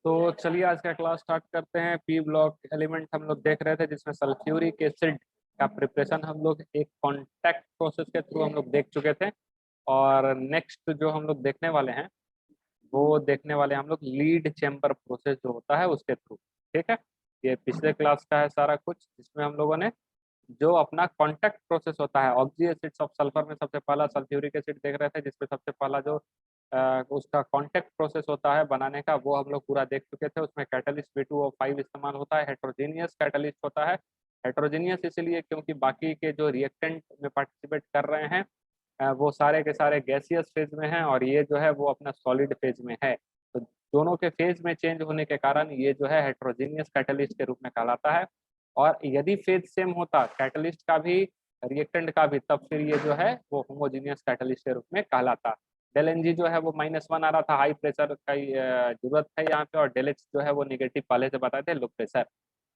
तो चलिए आज का क्लास स्टार्ट करते हैं। पी ब्लॉक एलिमेंट हम लोग देख रहे थे, जिसमें सल्फ्यूरिक एसिड का प्रिपरेशन हम लोग एक कॉन्टैक्ट प्रोसेस के थ्रू हम लोग देख चुके थे। और नेक्स्ट जो हम लोग देखने वाले हैं वो देखने वाले हम लोग लीड चैम्बर प्रोसेस जो होता है उसके थ्रू। ठीक है, ये पिछले क्लास का है सारा कुछ, जिसमें हम लोगों ने जो अपना कॉन्टैक्ट प्रोसेस होता है ऑक्सी एसिड्स ऑफ सल्फर में सबसे पहला सल्फ्यूरिक एसिड देख रहे थे, जिसमें सबसे पहला जो उसका कॉन्टैक्ट प्रोसेस होता है बनाने का वो हम लोग पूरा देख चुके थे। उसमें कैटलिस्ट B2O5 इस्तेमाल होता है, हेट्रोजीनियस कैटलिस्ट होता है। हेट्रोजीनियस इसलिए क्योंकि बाकी के जो रिएक्टेंट में पार्टिसिपेट कर रहे हैं वो सारे के सारे गैसियस फेज में हैं और ये जो है वो अपना सॉलिड फेज में है। तो दोनों के फेज में चेंज होने के कारण ये जो है हेट्रोजीनियस कैटलिस्ट के रूप में कहलाता है। और यदि फेज सेम होता कैटलिस्ट का भी रिएक्टेंट का भी, तब फिर ये जो है वो होमोजीनियस कैटलिस्ट के रूप में कहलाता। डेल एन जी जो है वो -1 आ रहा था, हाई प्रेशर का जरूरत है यहाँ पे, और डेल एच जो है वो निगेटिव पहले से बताए थे, लो प्रेशर।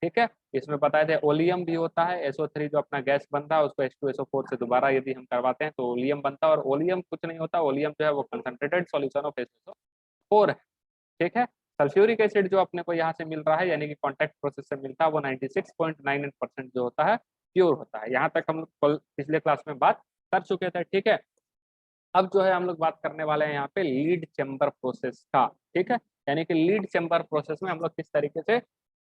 ठीक है, इसमें बताए थे ओलियम भी होता है, SO3 जो अपना गैस बनता है उसको H2SO4 से दोबारा यदि हम करवाते हैं तो ओलियम बनता है। और ओलियम कुछ नहीं होता, ओलियम जो है वो कंसंट्रेटेड सॉल्यूशन ऑफ H2SO4 है। ठीक है, सल्फ्यूरिक एसिड जो अपने को यहाँ से मिल रहा है यानी कि कॉन्टैक्ट प्रोसेस से मिलता है वो 96.98% जो होता है प्योर होता है। यहाँ तक हम लोग पिछले क्लास में बात कर चुके थे। ठीक है, अब जो है हम लोग बात करने वाले हैं यहाँ पे लीड चैम्बर प्रोसेस का। ठीक है, यानी कि लीड चैम्बर प्रोसेस में हम लोग किस तरीके से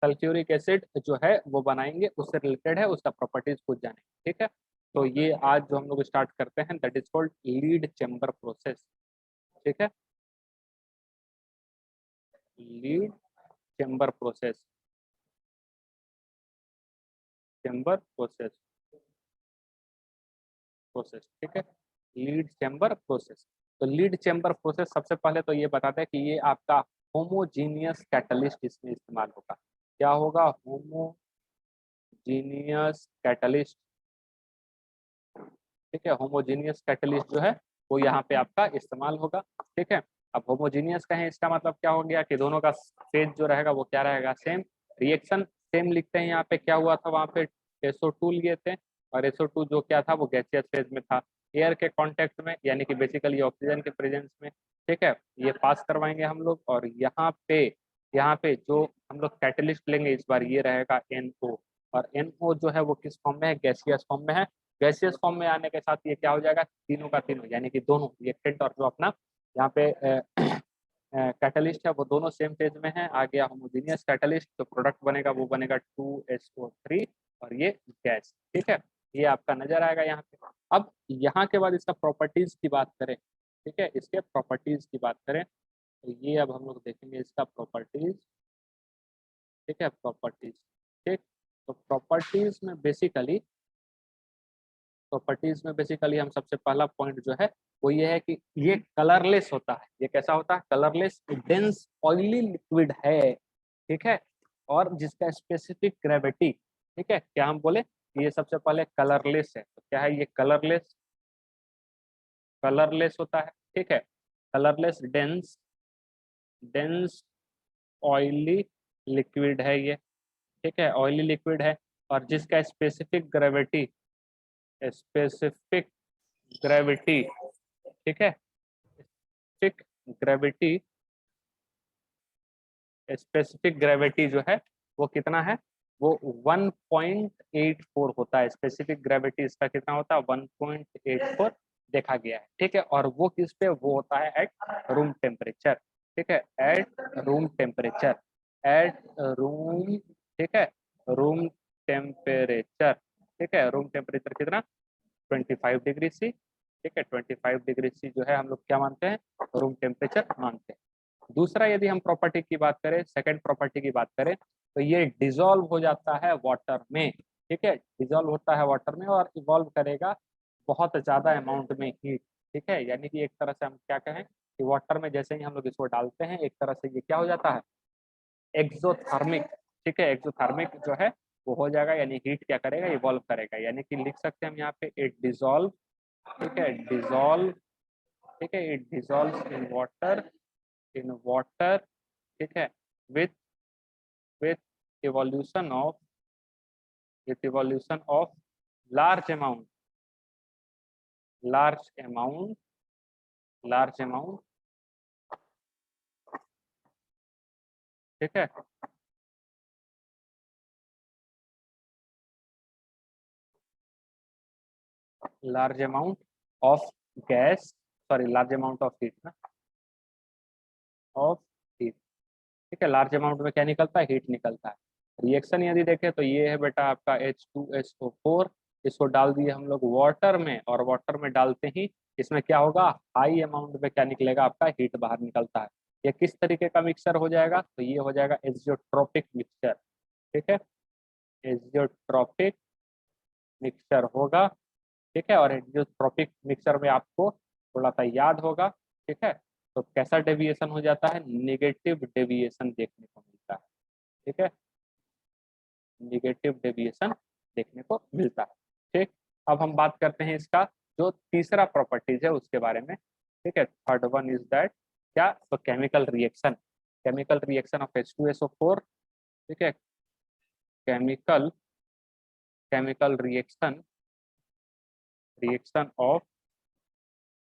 सल्फ्यूरिक एसिड जो है वो बनाएंगे, उससे रिलेटेड है, उसका प्रॉपर्टीज कुछ जानेंगे। ठीक है, तो ये आज जो हम लोग स्टार्ट करते हैं that is called lead chamber process. ठीक है, lead chamber process, chamber process, process. ठीक है, लीड चैम्बर प्रोसेस। तो लीड चैम्बर प्रोसेस सबसे पहले तो ये बताते हैं कि ये आपका होमोजीनियस कैटलिस्ट इसमें इस्तेमाल होगा। क्या होगा? Homogeneous catalyst. ठीक है, होमोजीनियस कैटलिस्ट जो है वो यहाँ पे आपका इस्तेमाल होगा। ठीक है, अब होमोजीनियस कहें इसका मतलब क्या हो गया कि दोनों का फेज जो रहेगा वो क्या रहेगा? सेम। रिएक्शन सेम लिखते हैं। यहाँ पे क्या हुआ था, वहाँ पे SO2 लिए थे और SO2 जो क्या था वो गैसियस फेज में था, एयर के कांटेक्ट में, यानी कि बेसिकली ऑक्सीजन के प्रेजेंस में। ठीक है, ये पास करवाएंगे हम लोग। और यहाँ पे जो हम लोग कैटलिस्ट लेंगे इस बार ये रहेगा NO। और NO जो है वो किस फॉर्म में है? गैसियस फॉर्म में है। गैसियस फॉर्म में आने के साथ ये क्या हो जाएगा? तीनों का तीनों, यानी कि दोनों रिएक्टेंट और जो अपना यहाँ पे कैटलिस्ट है वो दोनों सेम फेज में है। आ गया होमोजीनियस कैटलिस्ट, तो प्रोडक्ट बनेगा वो बनेगा 2SO3 और ये गैस। ठीक है, ये आपका नजर आएगा यहाँ पे। अब यहाँ के बाद इसका प्रॉपर्टीज की बात करें। ठीक है, इसके प्रॉपर्टीज की बात करें तो ये अब हम लोग देखेंगे इसका प्रॉपर्टीज। ठीक है, प्रॉपर्टीज। ठीक, तो प्रॉपर्टीज में बेसिकली हम सबसे पहला पॉइंट जो है वो ये है कि ये कलरलेस होता है। ये कैसा होता है? कलरलेस डेंस ऑयली लिक्विड है। ठीक है, और जिसका स्पेसिफिक ग्रेविटी, ठीक है, क्या हम बोले ये सबसे पहले कलरलेस है। तो क्या है ये? कलरलेस, कलरलेस होता है। ठीक है, colourless dense, dense oily liquid है ये। ठीक है, ऑयली लिक्विड है और जिसका स्पेसिफिक ग्रेविटी, स्पेसिफिक ग्रेविटी, ठीक है, स्पेसिफिक ग्रेविटी, स्पेसिफिक ग्रेविटी जो है वो कितना है? वो 1.84 होता है। स्पेसिफिक ग्रेविटी इसका कितना होता है? 1.84 देखा गया है। ठीक है, और वो किस पे? वो होता है एट रूम टेम्परेचर। ठीक है, at room temperature, at room, ठीक है, रूम टेम्परेचर। ठीक है, रूम टेम्परेचर कितना? 25 डिग्री C। ठीक है, 25 डिग्री C जो है हम लोग क्या मानते हैं? रूम टेम्परेचर मानते हैं। दूसरा यदि हम प्रॉपर्टी की बात करें, सेकंड प्रॉपर्टी की बात करें, तो ये डिजोल्व हो जाता है वाटर में। ठीक है, डिजोल्व होता है वाटर में और इवॉल्व करेगा बहुत ज्यादा अमाउंट में हीट। ठीक है, यानी कि एक तरह से हम क्या कहें कि वाटर में जैसे ही हम लोग इसको डालते हैं एक तरह से ये क्या हो जाता है? एक्सोथर्मिक। ठीक है, एक्सोथर्मिक जो है वो हो जाएगा, यानी हीट क्या करेगा? इवॉल्व करेगा। यानी कि लिख सकते हैं हम यहाँ पे इट डिजोल्व। ठीक है, डिजोल्व। ठीक है, it dissolve in water, in water. ठीक है, with with evolution of, with evolution of large amount, large amount, large amount ठीक है। Large amount of gas, sorry large amount of heat ना, of heat. ठीक है, large amount में क्या निकलता है, हीट निकलता है। रिएक्शन यदि देखें तो ये है बेटा आपका H2SO4, इसको डाल दिए हम लोग वाटर में, और वाटर में डालते ही इसमें क्या होगा, हाई अमाउंट में क्या निकलेगा, आपका हीट बाहर निकलता है। ये किस तरीके का मिक्सचर हो जाएगा, तो ये हो जाएगा एजियोट्रोपिक मिक्सचर। ठीक है, एजियोट्रोपिक मिक्सचर होगा। ठीक है, और एजियोट्रोपिक मिक्सचर में आपको थोड़ा सा याद होगा। ठीक है, तो कैसा डेविएशन हो जाता है, नेगेटिव डेविएशन देखने को मिलता है। ठीक है, निगेटिव डेविएशन देखने को मिलता है। ठीक, अब हम बात करते हैं इसका जो तीसरा प्रॉपर्टीज है उसके बारे में। ठीक है, थर्ड वन इज दैट क्या, तो chemical reaction, chemical reaction of H2SO4। ठीक है, chemical chemical reaction, reaction of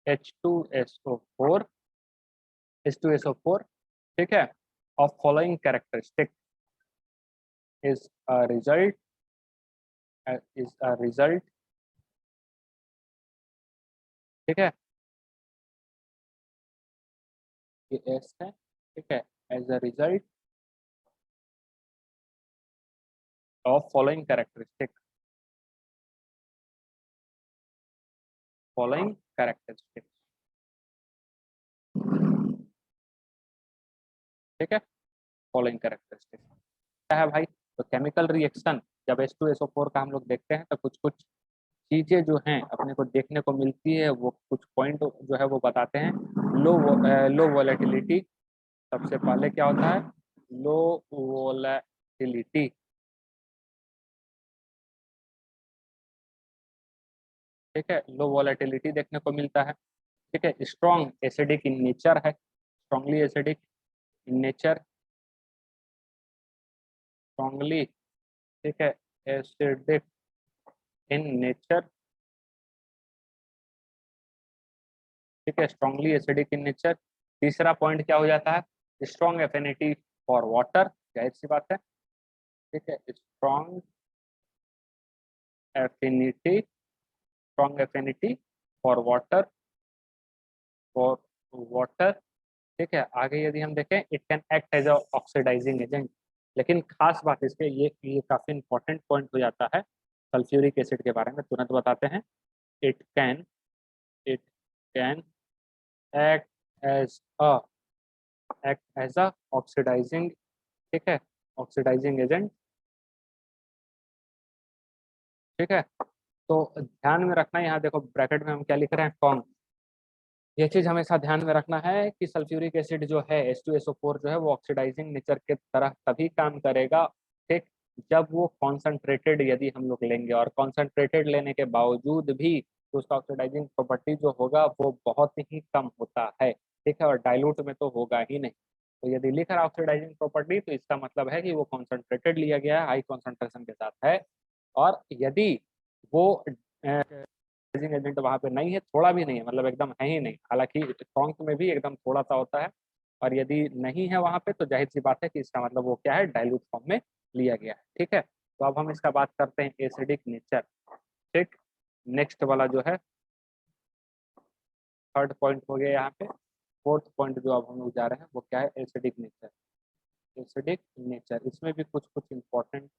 H2SO4, H2SO4। ठीक है, of following characteristic is a result, is a result. ठीक है, ये एस है। ठीक है, as a result of following characteristic, following characteristic. ठीक है, फॉलोइंग कैरेक्टरिस्टिक क्या है भाई, तो केमिकल रिएक्शन जब H2SO4 का हम लोग देखते हैं तो कुछ कुछ चीजें जो हैं अपने को देखने को मिलती है, वो कुछ पॉइंट जो है वो बताते हैं। लो लो वोलेटिलिटी, सबसे पहले क्या होता है, लो वोलेटिलिटी। ठीक है, लो वोलेटिलिटी देखने को मिलता है। ठीक है, स्ट्रॉन्ग एसिडिक इन नेचर है, strongly acidic in nature, strongly. ठीक है, एसिडिक इन नेचर। ठीक है, स्ट्रांगली एसिडिक इन नेचर। तीसरा पॉइंट क्या हो जाता है, स्ट्रॉन्ग एफिनिटी फॉर वाटर, जाहिर सी बात है। ठीक है, strong affinity, strong affinity for water, for water. ठीक है, आगे यदि हम देखें, it can act as a oxidizing agent. लेकिन खास बात इसके ये काफी इंपॉर्टेंट पॉइंट हो जाता है सल्फ्यूरिक एसिड के बारे में, तुरंत बताते हैं। It can, it can act as a, act as a oxidizing. ठीक है, ऑक्सीडाइजिंग एजेंट। ठीक है, तो ध्यान में रखना, यहाँ देखो ब्रैकेट में हम क्या लिख रहे हैं, कॉम। ये चीज हमेशा ध्यान में रखना है कि सल्फ्यूरिक एसिड जो है H2SO4 जो है वो ऑक्सीडाइजिंग नेचर के तरह तभी काम करेगा। ठीक, जब वो कॉन्सेंट्रेटेड यदि हम लोग लेंगे, और कॉन्सेंट्रेटेड लेने के बावजूद भी तो उसका ऑक्सीडाइजिंग प्रॉपर्टी जो होगा वो बहुत ही कम होता है। ठीक है, और डाइल्यूट में तो होगा ही नहीं। तो यदि लिख रहा है ऑक्सीडाइजिंग प्रॉपर्टी तो इसका मतलब है कि वो कॉन्सेंट्रेटेड लिया गया है, हाई कॉन्सेंट्रेशन के साथ है। और यदि वो ऑक्सीडाइजिंग एजेंट वहां पे नहीं है, थोड़ा भी नहीं है, मतलब एकदम है ही नहीं, हालांकि स्ट्रॉन्ग में भी एकदम थोड़ा सा होता है, और यदि नहीं है वहां पे तो जाहिर सी बात है कि इसका मतलब वो क्या है, डाइल्यूट फॉर्म में लिया गया है। ठीक है, तो अब हम इसका बात करते हैं एसिडिक नेचर। ठीक, नेक्स्ट वाला जो है थर्ड पॉइंट हो गया यहाँ पे। फोर्थ पॉइंट जो अब हम लोग जा रहे हैं वो क्या है, एसिडिक नेचर। एसिडिक नेचर, इसमें भी कुछ कुछ इंपॉर्टेंट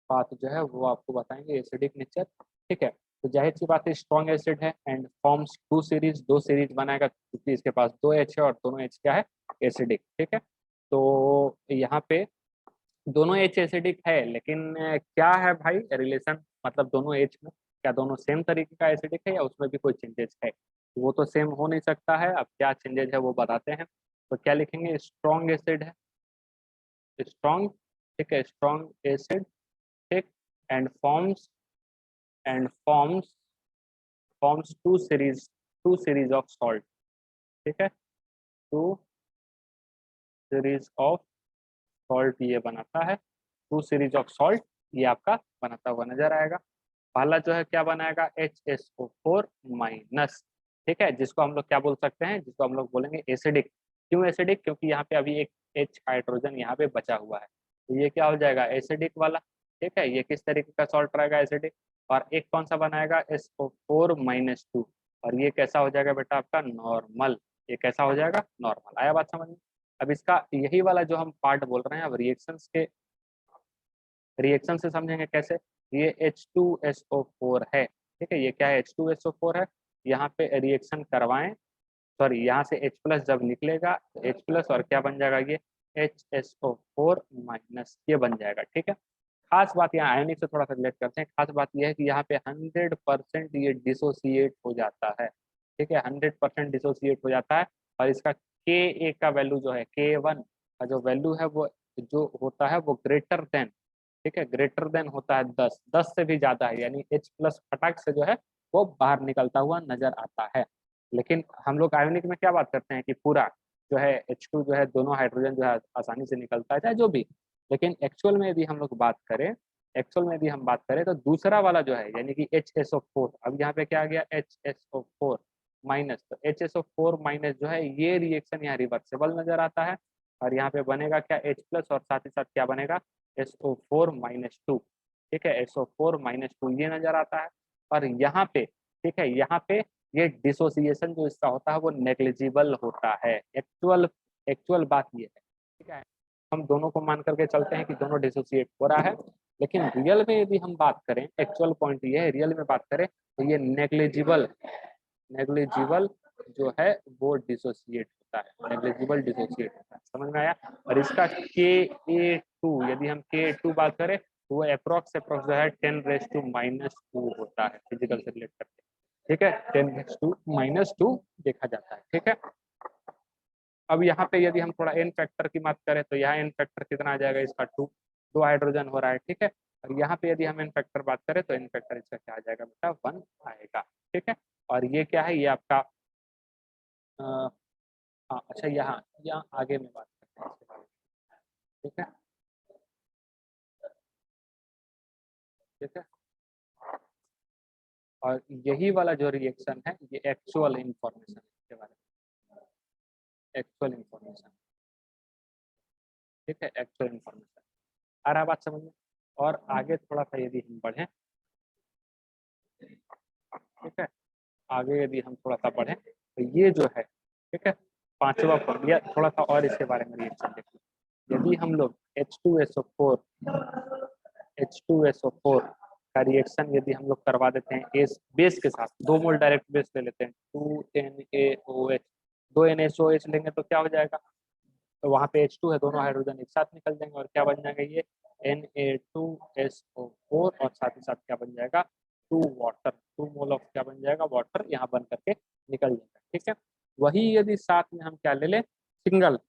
बात जो है वो आपको बताएंगे, एसिडिक नेचर। ठीक है, तो जाहिर सी बात है स्ट्रॉन्ग एसिड है एंड फॉर्म्स टू सीरीज, दो सीरीज बनाएगा क्योंकि इसके पास दो एच है और दोनों एच क्या है, एसिडिक। ठीक है, तो यहाँ पे दोनों एच एसिडिक है, लेकिन क्या है भाई रिलेशन, मतलब दोनों एच में क्या दोनों सेम तरीके का एसिडिक है या उसमें भी कोई चेंजेस है, वो तो सेम हो नहीं सकता है। अब क्या चेंजेस है वो बताते हैं। तो क्या लिखेंगे, स्ट्रॉन्ग एसिड है, स्ट्रॉन्ग। ठीक है, स्ट्रॉन्ग एसिड। ठीक, and forms, and forms two series of salt. ठीक है, टू सीरीज ऑफ सॉल्ट ये बनाता है, टू सीरीज ऑफ सॉल्ट ये आपका बनाता हुआ नजर आएगा। पहला जो है क्या बनाएगा, HSO4 माइनस। ठीक है, जिसको हम लोग क्या बोल सकते हैं, जिसको हम लोग बोलेंगे एसिडिक। क्यों एसिडिक? क्योंकि यहाँ पे अभी एक H हाइड्रोजन यहाँ पे बचा हुआ है, तो ये क्या हो जाएगा एसिडिक वाला। ठीक है, ये किस तरीके का सॉल्ट रहेगा एसिडिक। और एक कौन सा बनाएगा SO4-2, और ये कैसा हो जाएगा बेटा आपका नॉर्मल। ये कैसा हो जाएगा नॉर्मल। आया बात समझ में? अब इसका यही वाला जो हम पार्ट बोल रहे हैं अब रिएक्शंस के, रिएक्शन से समझेंगे कैसे। ये H2SO4 है। ठीक है, ये क्या है H2SO4 है। यहाँ पे रिएक्शन करवाएं, सॉरी यहाँ से H+ जब निकलेगा तो H+ और क्या बन जाएगा ये HSO4-, ये बन जाएगा। ठीक है, खास बात यहाँ आयनिक से थोड़ा सा रिलेट करते हैं। खास बात यह है कि यहाँ पे 100% ये डिसोसिएट हो जाता है। ठीक है, 100% डिसोसिएट हो जाता है। और इसका Ka का वैल्यू जो है K1 का जो वैल्यू है वो जो होता है वो ग्रेटर देन, ठीक है, ग्रेटर देन होता है 10 से भी ज्यादा है, यानी H+ फटाक से जो है वो बाहर निकलता हुआ नजर आता है। लेकिन हम लोग आयोनिक में क्या बात करते हैं कि पूरा जो है H2 जो है दोनों हाइड्रोजन जो है आसानी से निकलता है चाहे जो भी। लेकिन एक्चुअल में यदि हम लोग बात करें, एक्चुअल में यदि हम बात करें तो दूसरा वाला जो है यानी कि HSO4, अब यहाँ पे क्या आ गया HSO4-, तो HSO4- जो है ये रिएक्शन यहाँ रिवर्सेबल नजर आता है। और यहाँ पे बनेगा क्या H+ और साथ ही साथ क्या बनेगा SO4-2। ठीक है, SO4-2 ये नजर आता है। और यहाँ पे ठीक है, यहाँ पे ये डिसोसिएशन जो इसका होता है वो नेग्लिजिबल होता है। एक्चुअल एक्चुअल बात ये है। ठीक है, हम दोनों को मान करके चलते हैं कि दोनों डिसोसिएट हो रहा है, लेकिन रियल में यदि हम बात करें, एक्चुअल पॉइंट ये है, रियल में बात करें तो ये नेग्लिजिबल नेग्लिजिबल जो है वो डिसोसिएट होता है, नेग्लिजिबल डिसोसिएट होता है। समझ में आया? और इसका Ka2 यदि हम Ka2 बात करें तो वो अप्रोक्स जो है 10⁻⁻² होता है फिजिकल से रिलेट करके। ठीक है, 10⁻⁻² देखा जाता है। ठीक है, अब यहाँ पे यदि हम थोड़ा एन फैक्टर की बात करें तो यहाँ एन फैक्टर कितना आ जाएगा इसका 2, 2 हाइड्रोजन हो रहा है। ठीक है, और यहाँ पे यदि हम एन फैक्टर बात करें तो एन फैक्टर इसका क्या आ जाएगा बेटा 1 आएगा। ठीक है, और ये क्या है ये आपका हाँ अच्छा, यहाँ यहाँ आगे में बात करते हैं इसके बारे में। ठीक है, ठीक है, और यही वाला जो रिएक्शन है ये एक्चुअल इंफॉर्मेशन के बारे में, एक्चुअल इंफॉर्मेशन। ठीक है, एक्चुअल इंफॉर्मेशन आ रहा बात समझ में। और आगे थोड़ा सा यदि हम बढ़ें, ठीक है, आगे यदि हम थोड़ा सा बढ़ें तो ये जो है ठीक है पांचवा पॉइंट, या थोड़ा सा और इसके बारे में रिएक्शन देखिए। यदि हम लोग H2SO4 का रिएक्शन यदि हम लोग करवा देते हैं एस बेस के साथ, 2 मोल डायरेक्ट बेस ले लेते हैं 2NaOH, 2 NaOH लेंगे तो क्या हो जाएगा, तो वहाँ पे H2 है, दोनों हाइड्रोजन एक साथ निकल जाएंगे और क्या बन जाएगा ये Na2SO4, और साथ ही साथ क्या बन जाएगा 2 वाटर, 2 मोल ऑफ क्या बन जाएगा वाटर यहाँ बन करके निकल जाएगा। ठीक है, वही यदि साथ में हम क्या ले लें सिंगल,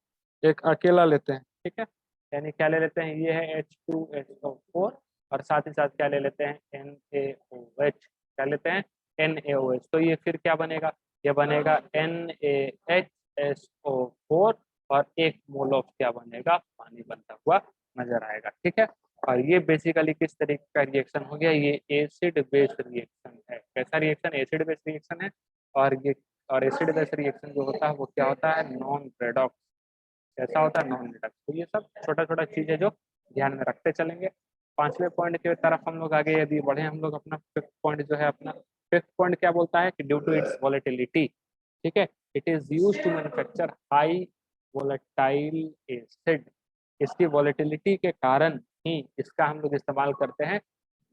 एक अकेला लेते हैं। ठीक है, यानी क्या ले लेते हैं ये है H2SO4 और साथ ही साथ क्या ले लेते हैं NaOH, क्या लेते हैं NaOH, तो ये फिर क्या बनेगा, ये बनेगा NaHSO4 और 1 मोल ऑफ क्या बनेगा पानी बनता हुआ नजर आएगा। ठीक है, और ये बेसिकली किस तरीके का रिएक्शन हो गया, ये एसिड बेस्ड रिएक्शन है। कैसा रिएक्शन, एसिड बेस्ड रिएक्शन है। और ये और एसिड बेस्ड रिएक्शन जो होता है वो क्या होता है नॉन रेडॉक्स। कैसा होता है नॉन रेडॉक्स। तो ये सब छोटा छोटा चीज है जो ध्यान में रखते चलेंगे। पांचवें पॉइंट की तरफ हम लोग आगे यदि बढ़े, हम लोग अपना फिफ्थ पॉइंट जो है, अपना फिफ्थ पॉइंट क्या बोलता है कि ड्यू टू इट्स वॉलेटिलिटी, ठीक है, it is used to manufacture high volatile acid. इसकी वॉलेटिलिटी के कारण ही इसका हम लोग इस्तेमाल करते हैं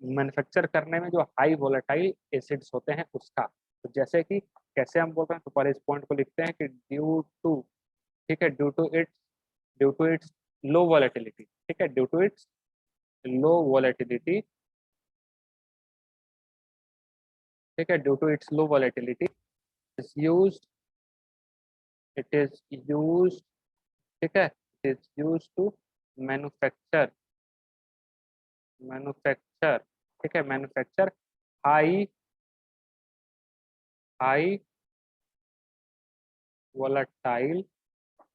मैन्युफैक्चर करने में जो हाई वोलेटाइल एसिड्स होते हैं उसका। तो जैसे कि कैसे हम बोल रहे हैं, तो पर इस पॉइंट को लिखते हैं कि ड्यू टू, ठीक है, due to its low volatility, ठीक है, due to its low volatility, ठीक है, due to its low volatility is used, it is used, ठीक है, it is used to manufacture, manufacture, ठीक है, manufacture high high volatile,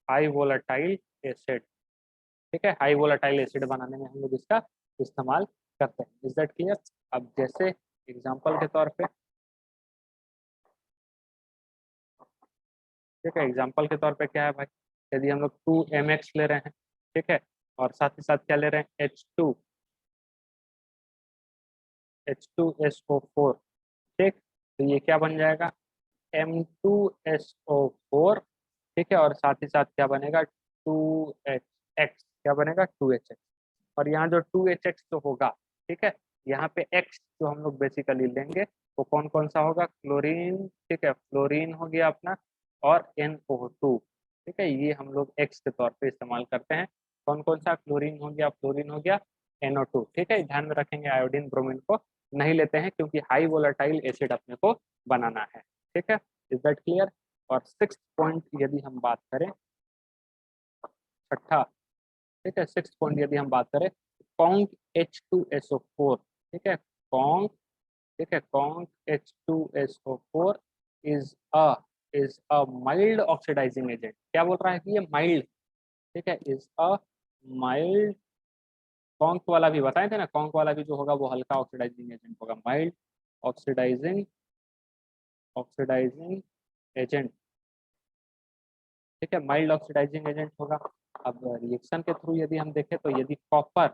high volatile acid. ठीक है, हाई वोलेटाइल एसिड बनाने में हम लोग इसका इस्तेमाल करते हैं। Is that clear? अब जैसे एग्जांपल के तौर पे, ठीक है, एग्जांपल के तौर पे क्या है भाई, यदि हम लोग 2mx ले रहे हैं, ठीक है, और साथ ही साथ क्या ले रहे हैं, H2SO4, ठीक, तो ये क्या बन जाएगा, M2SO4, ठीक है, और साथ ही साथ क्या बनेगा, 2HX, क्या बनेगा, 2HX। और यहाँ जो 2HX जो होगा, ठीक है, यहाँ पे X जो हम लोग बेसिकली लेंगे वो कौन कौन सा होगा, क्लोरीन, ठीक है, फ्लोरीन हो गया अपना, और NO2, ठीक है, ये हम लोग X के तौर पे इस्तेमाल करते हैं। कौन कौन सा, क्लोरीन हो गया, फ्लोरीन हो गया, NO2, ठीक है, ध्यान में रखेंगे आयोडीन ब्रोमीन को नहीं लेते हैं क्योंकि हाई वोलेटाइल एसिड अपने को बनाना है, ठीक है, इज दैट क्लियर। और 6th पॉइंट यदि हम बात करें, छठा, ठीक है, 6th पॉइंट यदि हम बात करें, कॉन्क H2SO4, ठीक है, कॉन्क, ठीक है, conc H2SO4 is a is a mild oxidizing agent. क्या बोल रहा है कि ये माइल्ड, ठीक है, इज अ माइल्ड, कॉन्क वाला भी बताए थे ना, कॉन्क वाला भी जो होगा वो हल्का ऑक्सीडाइजिंग एजेंट होगा, माइल्ड ऑक्सीडाइजिंग ऑक्सीडाइजिंग एजेंट, ठीक है, माइल्ड ऑक्सीडाइजिंग एजेंट होगा। अब रिएक्शन के थ्रू यदि हम देखें तो यदि कॉपर,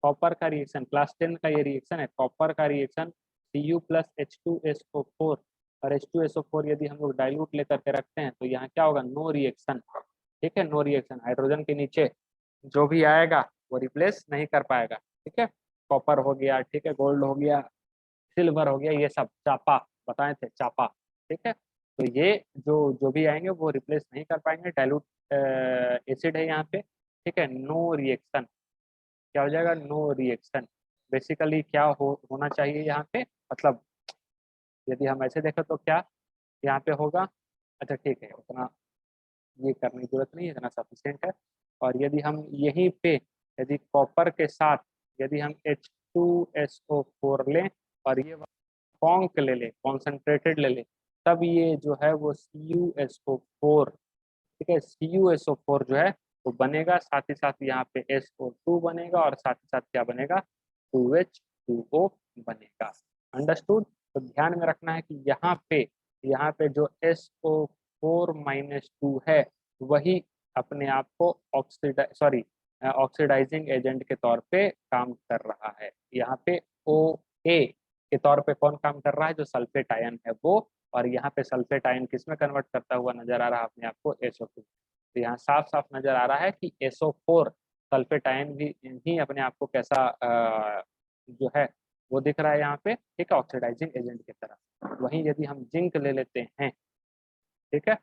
कॉपर का रिएक्शन, क्लास 10 का ये रिएक्शन है, कॉपर का रिएक्शन Cu प्लस H2SO4 और H2SO4 यदि हम लोग डाइल्यूट लेकर के रखते हैं तो यहाँ क्या होगा, नो रिएक्शन, ठीक है, नो रिएक्शन, हाइड्रोजन के नीचे जो भी आएगा वो रिप्लेस नहीं कर पाएगा, ठीक है, कॉपर हो गया, ठीक है, गोल्ड हो गया, सिल्वर हो गया, ये सब चापा बताए थे, चापा, ठीक है, तो ये जो जो भी आएंगे वो रिप्लेस नहीं कर पाएंगे, डाइल्यूट एसिड है यहाँ पे, ठीक है, नो रिएक्शन, क्या हो जाएगा, नो रिएक्शन। बेसिकली क्या होना चाहिए यहाँ पे, मतलब यदि हम ऐसे देखें तो क्या यहाँ पे होगा, अच्छा ठीक है, उतना ये करने की जरूरत नहीं है, इतना सफिशियंट है। और यदि हम यहीं पे यदि कॉपर के साथ यदि हम H2SO4 लें और ये कॉन्क ले ले, कॉन्सेंट्रेटेड ले ले, तब ये जो है वो CuSO4, ठीक है, CuSO4 जो है वो बनेगा, साथ ही साथ यहाँ पे SO2 बनेगा और साथ ही साथ क्या बनेगा, 2H2O बनेगा। अंडरस्टूड। तो ध्यान में रखना है कि यहाँ पे जो SO4-2 है वही अपने आप को ऑक्सीडाइजिंग एजेंट के तौर पे काम कर रहा है। यहाँ पे OA के तौर पे कौन काम कर रहा है, जो सल्फेट आयन है वो, और यहाँ पे सल्फेट आयन किस में कन्वर्ट करता हुआ नजर आ रहा है अपने आप को, SO2। तो यहाँ साफ साफ नजर आ रहा है कि SO4 सल्फेट आयन भी ही अपने आप को कैसा जो है वो दिख रहा है यहाँ पे, ठीक है, ऑक्सीडाइजिंग एजेंट की तरह। वहीं यदि हम जिंक ले लेते हैं, ठीक है,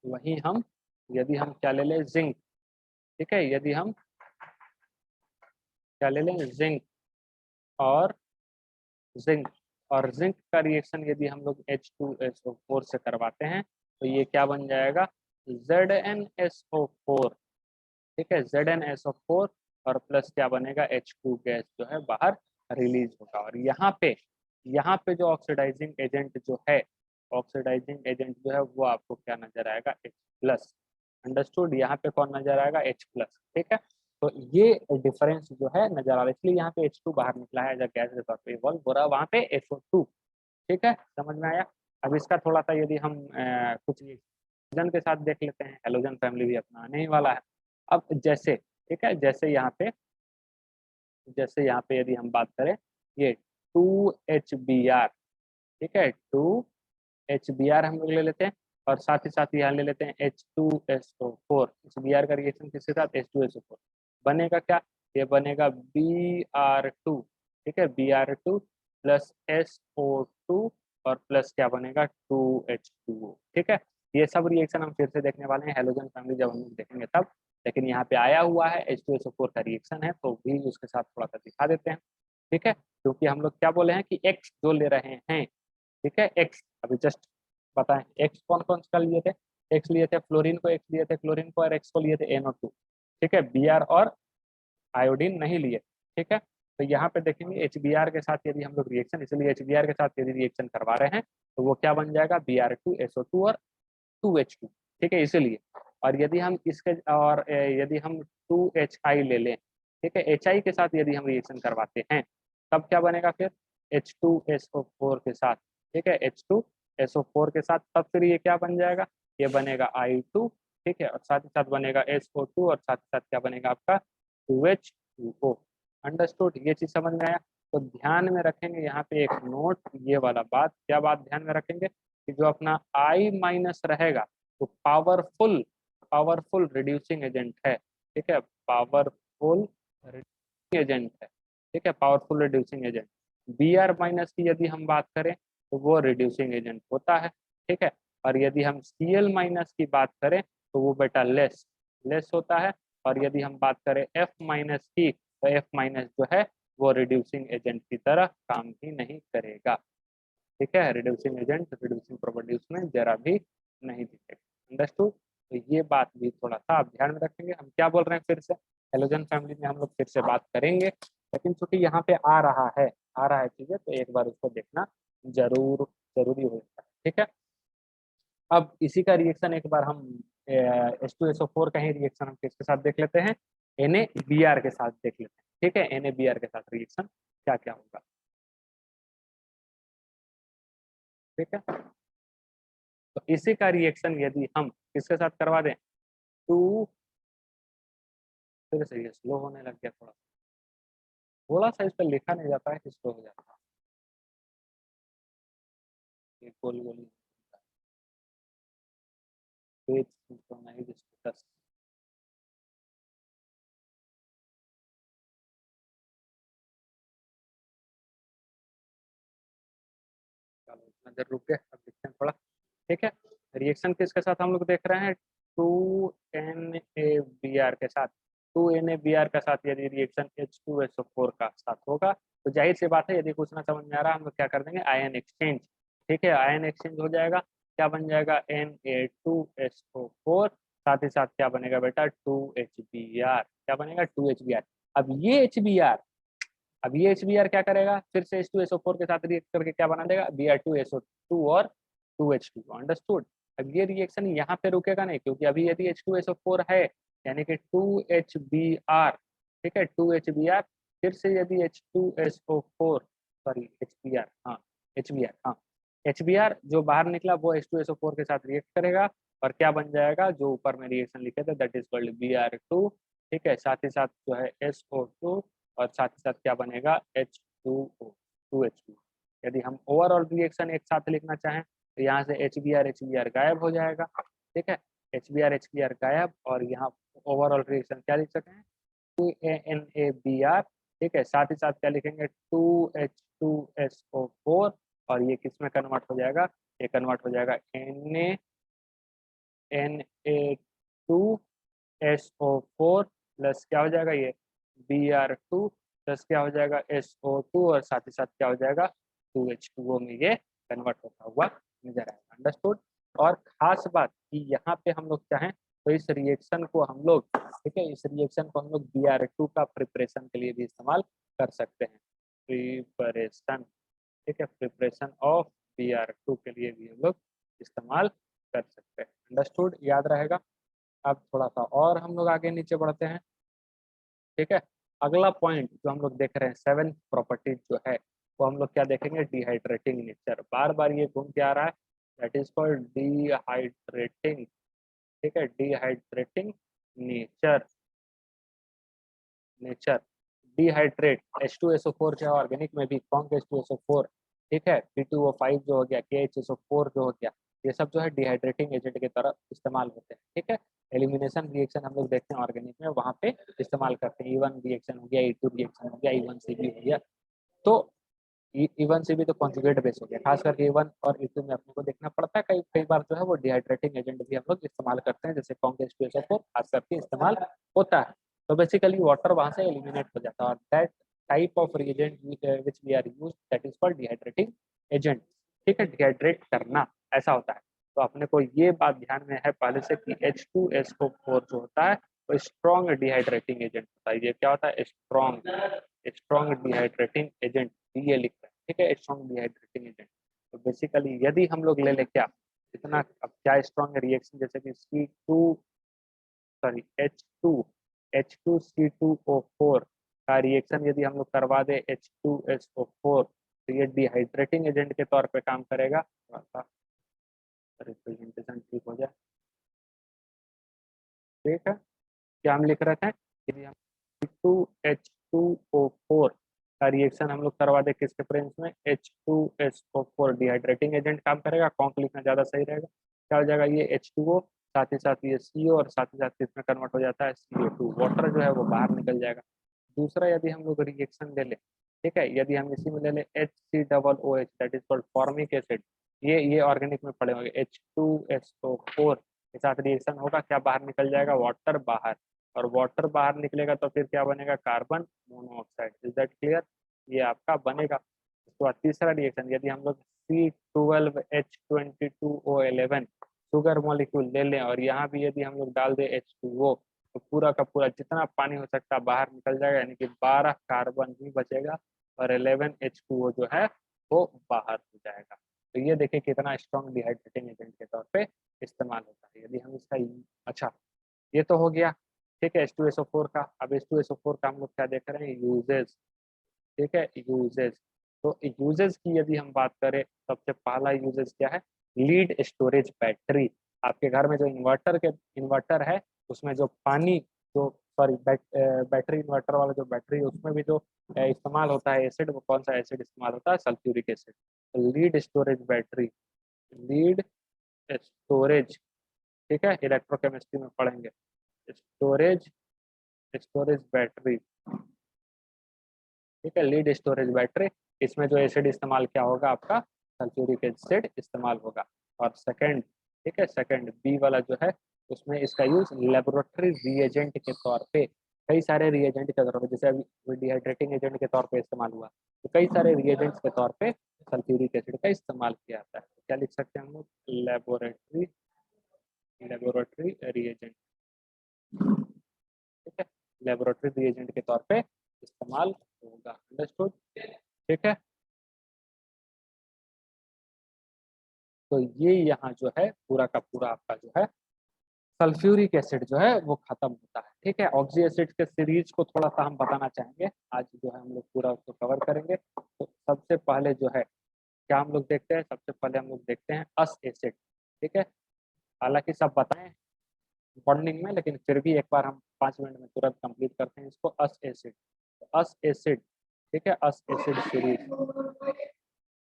वहीं हम यदि हम क्या ले लें, जिंक, ठीक है, यदि हम क्या ले लें, जिंक, और जिंक और जिंक का रिएक्शन यदि हम लोग H2SO4 से करवाते हैं तो ये क्या बन जाएगा, ZnSO4, ठीक है, ZnSO4 और प्लस क्या बनेगा, H2 गैस जो है बाहर रिलीज होगा। और यहाँ पे जो ऑक्सीडाइजिंग एजेंट जो है, ऑक्सीडाइजिंग एजेंट जो है वो आपको क्या नजर आएगा, H+। अंडरस्टूड। यहाँ पे कौन नजर आएगा, H+, ठीक है। तो ये डिफरेंस जो है नजर आ रहा है, इसलिए यहाँ पे H2 बाहर निकला है जब गैस के तौर पे इवॉल्व हो रहा है, वहाँ पे SO2, ठीक है, समझ में आया। अब इसका थोड़ा सा यदि हम कुछ हेलोजन के साथ देख लेते हैं, हेलोजन फैमिली भी अपना आने ही वाला है। अब जैसे, ठीक है, जैसे यहाँ पे यदि हम बात करें, ये 2HBr, ठीक है, 2HBr हम लोग ले लेते हैं और साथ ही साथ यहाँ ले लेते हैं H2SO4। इस Br का रिएक्शन किसके साथ, H2SO4, बनेगा क्या, ये बनेगा Br2, ठीक है, Br2 प्लस SO2 और प्लस क्या बनेगा, 2H2O, ठीक है। ये सब रिएक्शन हम फिर से देखने वाले हैं हेलोजन फैमिली जब हम लोग देखेंगे तब, लेकिन यहाँ पे आया हुआ है H2SO4 का रिएक्शन है तो भी उसके साथ थोड़ा सा दिखा देते हैं, ठीक है, क्योंकि हम लोग क्या बोले हैं कि X जो ले रहे हैं, ठीक है, X अभी जस्ट बताएं, X कौन कौन सा लिए थे, X लिए थे फ्लोरीन को, X लिए थे क्लोरीन को, और X को लिए थे NO2, ठीक है, Br और आयोडीन नहीं लिए, ठीक है। तो यहाँ पे देखेंगे HBr के साथ यदि हम लोग रिएक्शन, इसलिए HBr के साथ यदि रिएक्शन करवा रहे हैं तो वो क्या बन जाएगा, Br2SO2 और 2H2, ठीक है, इसीलिए। और यदि हम इसके और यदि हम 2HI ले लें, ठीक है, HI के साथ यदि हम रिएक्शन करवाते हैं तब क्या बनेगा फिर, H2SO4 के साथ, ठीक है, H2SO4 के साथ, तब फिर ये क्या बन जाएगा, ये बनेगा I2, ठीक है, और साथ ही साथ बनेगा SO2 और साथ ही साथ क्या बनेगा आपका 2H2O। अंडरस्टूड, ये चीज समझ में आया। तो ध्यान में रखेंगे यहाँ पे एक नोट, ये वाला बात, क्या बात ध्यान में रखेंगे कि जो अपना I माइनस रहेगा तो पावरफुल पावरफुल रिड्यूसिंग एजेंट है, ठीक है, पावरफुल रिड्यूसिंग एजेंट है, ठीक है, powerful reducing agent. Br minus की यदि हम बात करें तो वो रिड्यूसिंग एजेंट होता है, ठीक है, और यदि हम Cl माइनस की बात करें तो वो बेटा लेस लेस होता है, और यदि हम बात करें F माइनस की तो F माइनस जो है वो रिड्यूसिंग एजेंट की तरह काम ही नहीं करेगा, ठीक है, रिड्यूसिंग एजेंट रिड्यूसिंग प्रॉपर्टीज में जरा भी नहीं दिखेगा। अंडरस्टूड, तो ये बात भी थोड़ा सा आप ध्यान में रखेंगे। हम क्या बोल रहे हैं फिर से, हेलोजन फैमिली में हम लोग फिर से बात करेंगे, लेकिन चूंकि यहाँ पे आ रहा है चीजें, तो एक बार उसको देखना जरूरी होता है, ठीक है। अब इसी का रिएक्शन एक बार हम H2SO4 का ही रिएक्शन हम किसके साथ देख लेते हैं, NaBr के साथ देख लेते हैं, ठीक है, NaBr के साथ रिएक्शन क्या क्या होगा, ठीक है। तो इसी का रिएक्शन यदि हम किसके साथ करवा दें, टू, फिर से ये स्लो होने लग गया, थोड़ा सा इस पर लिखा नहीं जाता है कि स्लो हो जाता है, ये गोल गोल पेज सिंक्रोनाइज स्टेटस, चलो इतना देर रुक गए, अब देखते हैं थोड़ा, ठीक है। रिएक्शन किसके साथ हम लोग देख रहे हैं, 2NaBr के साथ। 2NaBr के साथ यदि रिएक्शन H2SO4 का साथ होगा तो जाहिर सी बात है, यदि कुछ ना समझ में आ रहा है हम लोग क्या कर देंगे, आयन एक्सचेंज, ठीक है, आयन एक्सचेंज हो जाएगा, क्या बन जाएगा Na2SO4, साथ ही साथ क्या बनेगा बेटा 2HBr, क्या बनेगा 2HBr। अब ये HBr, अब ये HBr क्या करेगा, फिर से H2SO4 के साथ रिएक्ट करके क्या बना देगा Br2SO2 और 2H2। अंडरस्टूड, अब ये रिएक्शन यहाँ पे रुकेगा नहीं, क्योंकि अभी यदि H2SO4 है यानी कि 2HBr, ठीक है, 2HBr, फिर से यदि H2SO4 सॉरी HBr, हाँ HBr, हाँ HBr जो बाहर निकला वो H2SO4 के साथ रिएक्ट करेगा और क्या बन जाएगा, जो ऊपर में रिएक्शन लिखे थे दैट इज कॉल्ड Br2, ठीक है, साथ ही साथ जो है SO2 और साथ ही साथ क्या बनेगा H2O, 2H2। यदि हम ओवरऑल रिएक्शन एक साथ लिखना चाहें तो यहाँ से HBr गायब हो जाएगा, ठीक है, HBr गायब, और यहाँ ओवरऑल रिएक्शन क्या लिख सकते हैं, 2NaBr, ठीक है, साथ ही साथ क्या लिखेंगे 2H2SO4, और ये किस में कन्वर्ट हो जाएगा, ये कन्वर्ट हो जाएगा Na2SO4 प्लस क्या हो जाएगा ये Br2 प्लस क्या हो जाएगा SO2, और साथ ही साथ क्या हो जाएगा 2H2O में ये कन्वर्ट होता हुआ नजर आएगा। अंडरस्टूड, और खास बात कि यहाँ पे हम लोग चाहें तो इस रिएक्शन को हम लोग, ठीक है, इस रिएक्शन को हम लोग Br2 का प्रिपरेशन के लिए भी इस्तेमाल कर सकते हैं, प्रिपरेशन, ठीक है, प्रिपरेशन ऑफ Br2 के लिए भी हम लोग इस्तेमाल कर सकते हैं। अंडरस्टूड, याद रहेगा। अब थोड़ा सा और हम लोग आगे नीचे बढ़ते हैं, ठीक है। अगला पॉइंट जो हम लोग देख रहे हैं, 7th प्रॉपर्टी जो है वो हम लोग क्या देखेंगे, डिहाइड्रेटिंग नेचर। बार बार ये घूम के आ रहा है, दैट इज कॉल्ड डिहाइड्रेटिंग, ठीक है, dehydrating nature, nature dehydrate H2SO4 जो है ऑर्गेनिक में भी कौन H2SO4, ठीक है, P2O5 जो हो गया, KHSO4 जो हो गया, ये सब जो है डिहाइड्रेटिंग एजेंट की तरह इस्तेमाल होते हैं, ठीक है। एलिमिनेशन रिएक्शन हम लोग देखते हैं ऑर्गेनिक में, वहाँ पे इस्तेमाल करते हैं, E1 रिएक्शन हो गया, E2 रिएक्शन हो गया, E1CB हो गया। तो E1CB तो कॉन्जुगेट बेस हो गया, खास करके E1 और E2 में अपने को देखना पड़ता है, कई कई बार जो है वो डिहाइड्रेटिंग एजेंट भी हम लोग इस्तेमाल करते हैं, जैसे कॉन्ग H2SO4 खास करके इस्तेमाल होता है। तो बेसिकली वाटर वहां से एलिमिनेट हो जाता है, और that type of reagent which we are use that is called dehydrating agent, ठीक है, डिहाइड्रेट करना ऐसा होता है। तो अपने को ये बात ध्यान में है पहले से कि H2SO4 जो होता है वो स्ट्रॉन्ग डिहाइड्रेटिंग एजेंट होता है। ये क्या होता है, स्ट्रॉन्ग डिहाइड्रेटिंग एजेंट, ये लिख रहे हैं, ठीक है, स्ट्रॉन्ग डिहाइड्रेटिंग एजेंट। तो बेसिकली यदि हम लोग ले क्या इतना, अब क्या स्ट्रॉन्ग रिएक्शन, जैसे कि C2 सॉरी H2C2O4 का रिएक्शन यदि हम लोग करवा दे H2SO4, तो ये डिहाइड्रेटिंग एजेंट के तौर पे काम करेगा। थोड़ा सा रिप्रेजेंटेशन ठीक हो जाए, ठीक है, क्या हम लिख रहे थे, यदि हम H2H2O4 का रिएक्शन हम लोग करवा दे किसके प्रेजेंस में, H2SO4 डिहाइड्रेटिंग एजेंट काम करेगा, कौन लिखना ज्यादा सही रहेगा, क्या हो जाएगा ये H2O, साथ ही साथ ये CO और साथ ही साथ इसमें कन्वर्ट हो जाता है CO2, वाटर जो है वो बाहर निकल जाएगा। दूसरा यदि हम लोग रिएक्शन ले ले, ठीक है, यदि हम इसी में ले ले HCOOH that is called formic acid, ये ऑर्गेनिक में पड़े होंगे, H2SO4 के साथ रिएक्शन होगा, क्या बाहर निकल जाएगा, वाटर बाहर, और वाटर बाहर निकलेगा तो फिर क्या बनेगा, carbon monoxide. Is that clear, ये आपका बनेगा। उसके बाद तीसरा रिएक्शन, यदि हम लोग C12H22O11 शुगर मॉलिक्यूल ले लें और यहाँ भी यदि हम लोग डाल दें H2O, तो पूरा का पूरा जितना पानी हो सकता है बाहर निकल जाएगा, यानी कि 12 कार्बन ही बचेगा और 11 H2O जो है वो बाहर हो जाएगा। तो ये देखिए कितना स्ट्रॉन्ग डिहाइड्रेटिंग एजेंट के तौर पे इस्तेमाल होता है। यदि हम इसका, अच्छा ये तो हो गया, ठीक है, H2SO4 का। अब H2SO4 का हम लोग क्या देख रहे हैं, यूजेस, ठीक है, यूजेस। तो यूजेस की यदि हम बात करें, सबसे पहला यूजेस क्या है, लीड स्टोरेज बैटरी। आपके घर में जो इन्वर्टर है उसमें जो पानी, जो सॉरी बैटरी इन्वर्टर वाला जो बैटरी है उसमें भी जो इस्तेमाल होता है एसिड, वो कौन सा एसिड इस्तेमाल होता है, sulphuric acid. Lead storage battery, lead storage, ठीक है, इलेक्ट्रोकेमिस्ट्री में पढ़ेंगे, स्टोरेज स्टोरेज बैटरी, ठीक है, लीड स्टोरेज बैटरी। इसमें जो एसिड इस्तेमाल क्या होगा, आपका सल्फ्यूरिक एसिड इस्तेमाल होगा। और सेकंड, ठीक है, सेकंड बी वाला जो है उसमें इसका यूज लेबोरेटरी रिएजेंट के तौर पे, कई सारे रिएजेंट के तौर पे, जैसे अभी डिहाइड्रेटिंग एजेंट के तौर पे इस्तेमाल हुआ, तो कई सारे रिएजेंट्स के तौर पे सल्फ्यूरिक एसिड का इस्तेमाल किया जाता है। तो क्या लिख सकते हैं हम लोग, लेबोरेटरी लेबोरेटरी रिएजेंट, ठीक है, लेबोरेटरी रिएजेंट के तौर पे इस्तेमाल होगा। अंडरस्टूड, ठीक है। तो ये यहाँ जो है पूरा का पूरा आपका जो है सल्फ्यूरिक एसिड जो है वो खत्म होता है, ठीक है। ऑक्सी एसिड के सीरीज को थोड़ा सा हम बताना चाहेंगे आज, जो है हम लोग पूरा उसको कवर करेंगे। तो सबसे पहले जो है क्या हम लोग देखते हैं, सबसे पहले हम लोग देखते हैं अस एसिड, ठीक है। हालांकि सब बताएं बॉन्डिंग में, लेकिन फिर भी एक बार हम 5 मिनट में तुरंत कंप्लीट करते हैं इसको। अस एसिड, अस एसिड, ठीक है, अस एसिड सीरीज,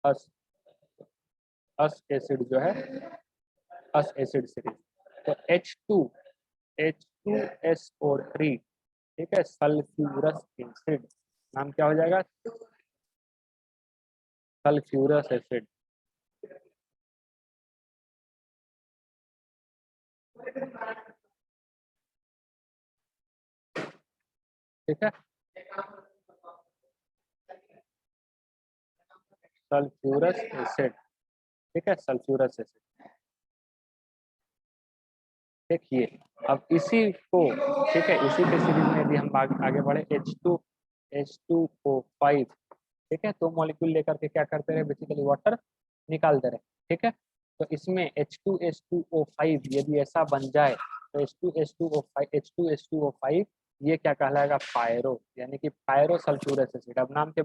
अस अस एसिड जो है, अस एसिड सीरीज। तो H2SO3, ठीक है, सल्फ्यूरस एसिड, नाम क्या हो जाएगा, सल्फ्यूरस एसिड, ठीक है, सल्फ्यूरस एसिड, ठीक है, सल्फ्यूरस एसिड। देखिए अब इसी को, ठीक है, इसी के सीरीज में यदि हम आगे बढ़े, H2O5, ठीक है, तो मॉलिक्यूल लेकर के क्या करते रहे, बेसिकली वाटर निकालते रहे, ठीक है। तो इसमें H2H2O5 यदि ऐसा बन जाए तो H2H2O5 ये क्या कहलाएगा, पायरो, यानी कि पायरो सल्फ्यूरस एसिड। अब नाम के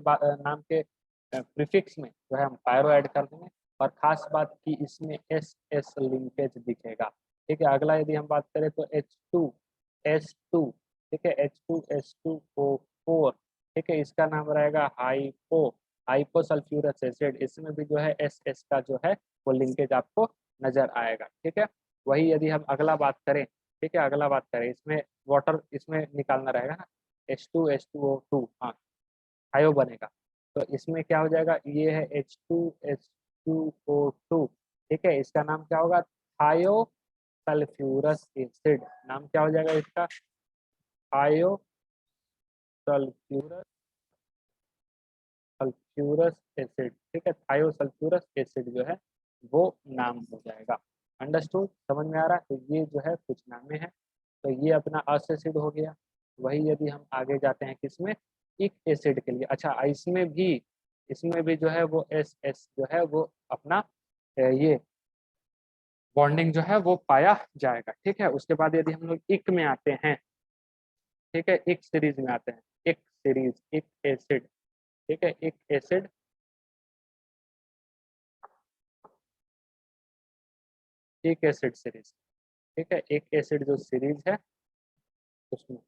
प्रीफिक्स में जो है हम पायरो ऐड कर देंगे, और खास बात की इसमें SS लिंकेज दिखेगा, ठीक है। अगला यदि हम बात करें तो H2S2, ठीक है, H2S2O4, ठीक है, इसका नाम रहेगा हाइपो सल्फ्यूरस एसिड। इसमें भी जो है SS का जो है वो लिंकेज आपको नजर आएगा, ठीक है। वही यदि हम अगला बात करें, ठीक है, अगला बात करें, इसमें वाटर इसमें निकालना रहेगा ना, H2H2O2, हाँ, हायो बनेगा। तो इसमें क्या हो जाएगा, ये है H2H2O2, ठीक है, इसका नाम क्या होगा, थायो सल्फ्यूरस एसिड, नाम क्या हो जाएगा इसका, थायो सल्फ्यूरस सल्फ्यूरस एसिड, ठीक है, थायो सल्फ्यूरस एसिड जो है वो नाम हो जाएगा। अंडरस्टूड, समझ में आ रहा है। तो ये जो है कुछ नामे हैं। तो ये अपना अस एसिड हो गया। वही यदि हम आगे जाते हैं किसमें, इक एसिड के लिए, अच्छा इसमें भी जो है वो एस जो है वो अपना ये बॉन्डिंग जो है वो पाया जाएगा, ठीक है। उसके बाद यदि हम लोग इक में आते हैं, ठीक है, इक सीरीज में आते हैं, इक सीरीज, इक एसिड, ठीक है, इक एसिड, एक एसिड सीरीज, ठीक है, एक एसिड जो सीरीज है उसमें,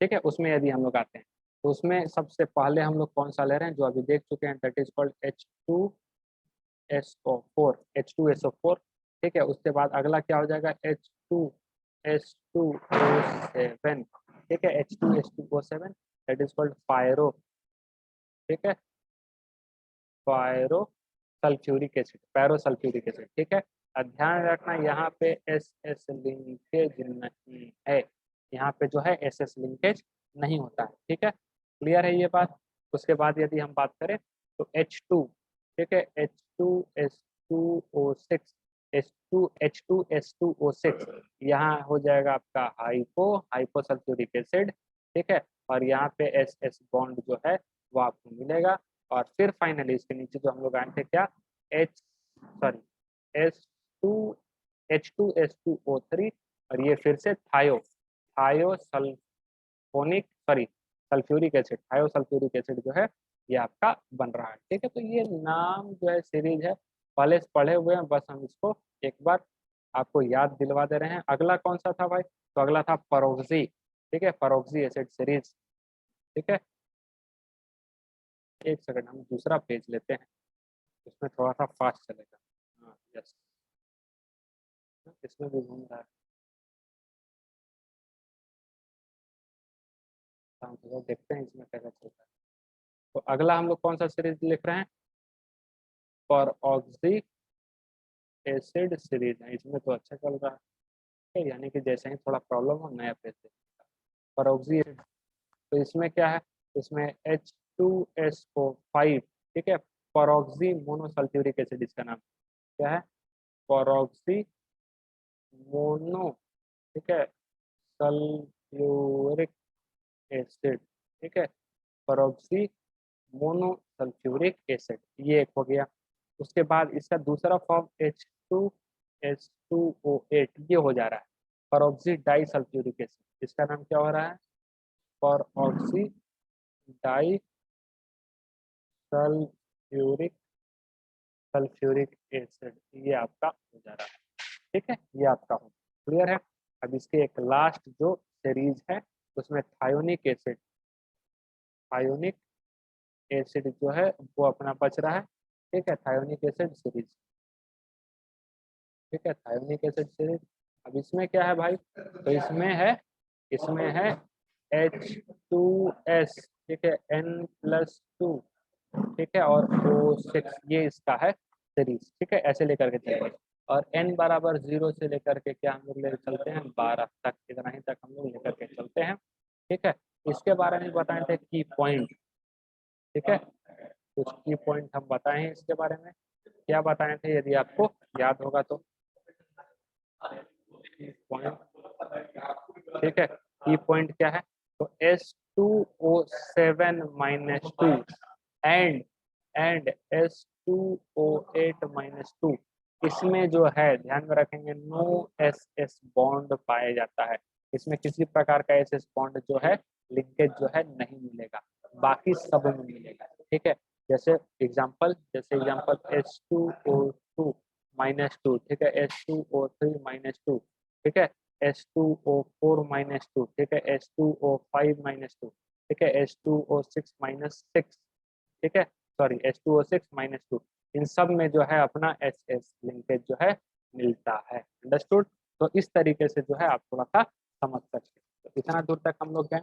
ठीक है, उसमें यदि हम लोग आते हैं तो उसमें सबसे पहले हम लोग कौन सा ले रहे हैं, जो अभी देख चुके हैं, that is called H2SO4, H2SO4। ठीक है, उसके बाद अगला क्या हो जाएगा, H2S2O7। ठीक है, H2S2O7 that is called pyro. ठीक है, pyro sulphuric acid, pyro sulphuric acid. ठीक है, और ध्यान रखना यहाँ पे एस एस लिंकेज नहीं है, यहाँ पे जो है एस एस लिंकेज नहीं होता है। ठीक है, क्लियर है ये बात। उसके बाद यदि हम बात करें तो H2, ठीक है, H2S2O6, H2S2O6 यहाँ हो जाएगा आपका हाइपो सल्फ्यूरिक एसिड। ठीक है, और यहाँ पे एस एस बॉन्ड जो है वो आपको मिलेगा। और फिर फाइनली इसके नीचे जो हम लोग आए थे क्या, H2S2O3, और ये फिर से थायो सल्फ्यूरिक एसिड, थायो सल्फ्यूरिक एसिड जो है ये आपका बन रहा है। ठीक है, तो ये नाम जो है सीरीज है, पहले से पढ़े हुए हैं, बस हम इसको एक बार आपको याद दिलवा दे रहे हैं। अगला कौन सा था भाई, तो अगला था परोक्सी। ठीक है, परोक्सी एसिड सीरीज। ठीक है, एक सेकंड हम दूसरा पेज लेते हैं, इसमें थोड़ा सा फास्ट चलेगा। हाँ यस, इसमें भी घूम रहा है, तो देखते हैं इसमें कैसा चलता है। तो अगला हम लोग कौन सा सीरीज लिख रहे हैं, परोक्सी एसिड सीरीज है, इसमें तो अच्छा चल रहा है, यानी कि जैसे ही थोड़ा प्रॉब्लम हो नया पेज से परोक्सी। तो इसमें क्या है, इसमें H2SO5। ठीक है, परोक्सी मोनोसल्फ्यूरिक एसिड इसका नाम क्या है, परोक्सी मोनो, ठीक है, सल्फ्यूरिक एसिड। ठीक है, परोक्सी मोनोसल्फ्यूरिक एसिड, ये एक हो गया। उसके बाद इसका दूसरा फॉर्म H2S2O8 ये हो जा रहा है, परोक्सी डाई सल्फ्यूरिक एसिड। इसका नाम क्या हो रहा है, peroxy di sulphuric sulphuric acid, ये आपका हो जा रहा है। ठीक है, ये आपका हो क्लियर है। अब इसके एक लास्ट जो सीरीज है उसमें थायोनिक एसिड, थायोनिक एसिड जो है वो अपना बच रहा है। ठीक है, थायोनिक एसिड सीरीज। ठीक है, थायोनिक एसिड सीरीज। अब इसमें क्या है भाई, तो इसमें है H2S। ठीक है, N+2। ठीक है, और O6, ये इसका है सीरीज। ठीक है, ऐसे लेकर के चलेंगे, और n बराबर 0 से लेकर के क्या हम लोग ले चलते हैं 12 तक, इतना ही तक हम लोग लेकर के चलते हैं। ठीक है, इसके बारे में बताए थे की पॉइंट। ठीक है, कुछ की पॉइंट हम बताए हैं इसके बारे में, क्या बताए थे यदि आपको याद होगा तो। पॉइंट, ठीक है, की पॉइंट क्या है, तो S2O7-2 एंड S2O8-2, इसमें जो है ध्यान में रखेंगे नो एस एस बॉन्ड पाया जाता है, इसमें किसी प्रकार का एस एस बॉन्ड जो है लिंकेज जो है नहीं मिलेगा, बाकी सब में मिलेगा। ठीक है, जैसे एग्जांपल H2O2-2, ठीक है, H2O3-2, ठीक है, H2O4-2, ठीक है, H2O5-2, ठीक है, H2O6-6, ठीक है, सॉरी H2O6-2, इन सब में जो है अपना एस एस लिंकेज जो है मिलता है। अंडरस्टूड। तो इस तरीके से जो है आप थोड़ा सा समझ सकते हैं, तो इतना दूर तक हम लोग गए।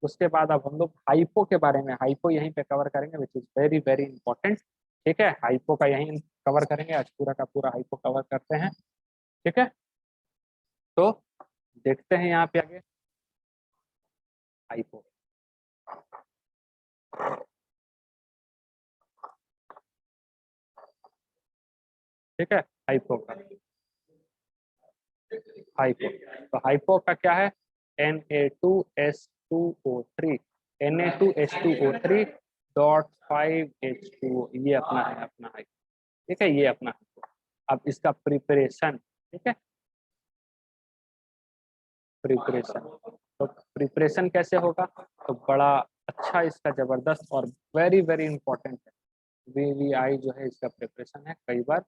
उसके बाद अब हम लोग हाइपो के बारे में, हाइपो यहीं पे कवर करेंगे, which is very very important. ठीक है, हाइपो का यहीं कवर करेंगे, आज पूरा का पूरा हाइपो कवर करते हैं। ठीक है, तो देखते हैं यहाँ पे आगे हाइपो। ठीक है, हाइपो का, हाइपो, तो हाइपो का क्या है, Na2S2O3, Na2H2O3.5H2O, ये अपना है, अपना हाइपो। ठीक है, ये अपना हाइपो। अब इसका प्रिपरेशन, ठीक है, प्रिपरेशन, तो प्रिपरेशन कैसे होगा, तो बड़ा अच्छा इसका जबरदस्त और वेरी वेरी इंपॉर्टेंट है। VVI जो है इसका प्रिपरेशन है, कई बार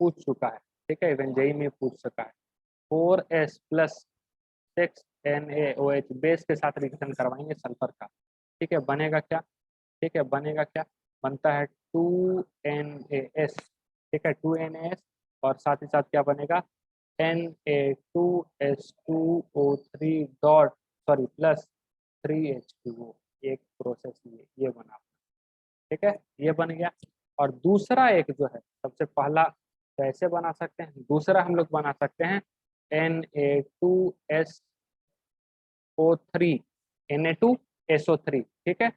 पूछ चुका है। ठीक है, इवन जेई में पूछ सका है। 4S+6 NaOH बेस के साथ रिएक्शन करवाएंगे सल्फर का, ठीक है, बनेगा क्या, ठीक है, बनेगा क्या, बनता है 2NaS, ठीक है, 2NaS, और साथ ही साथ क्या बनेगा, Na2S2O3 dot sorry plus 3H2O, एक प्रोसेस ये बना, ठीक है, ये बन गया। और दूसरा एक जो है सबसे पहला कैसे बना सकते हैं, दूसरा हम लोग बना सकते हैं Na2SO3, Na2SO3, ठीक है,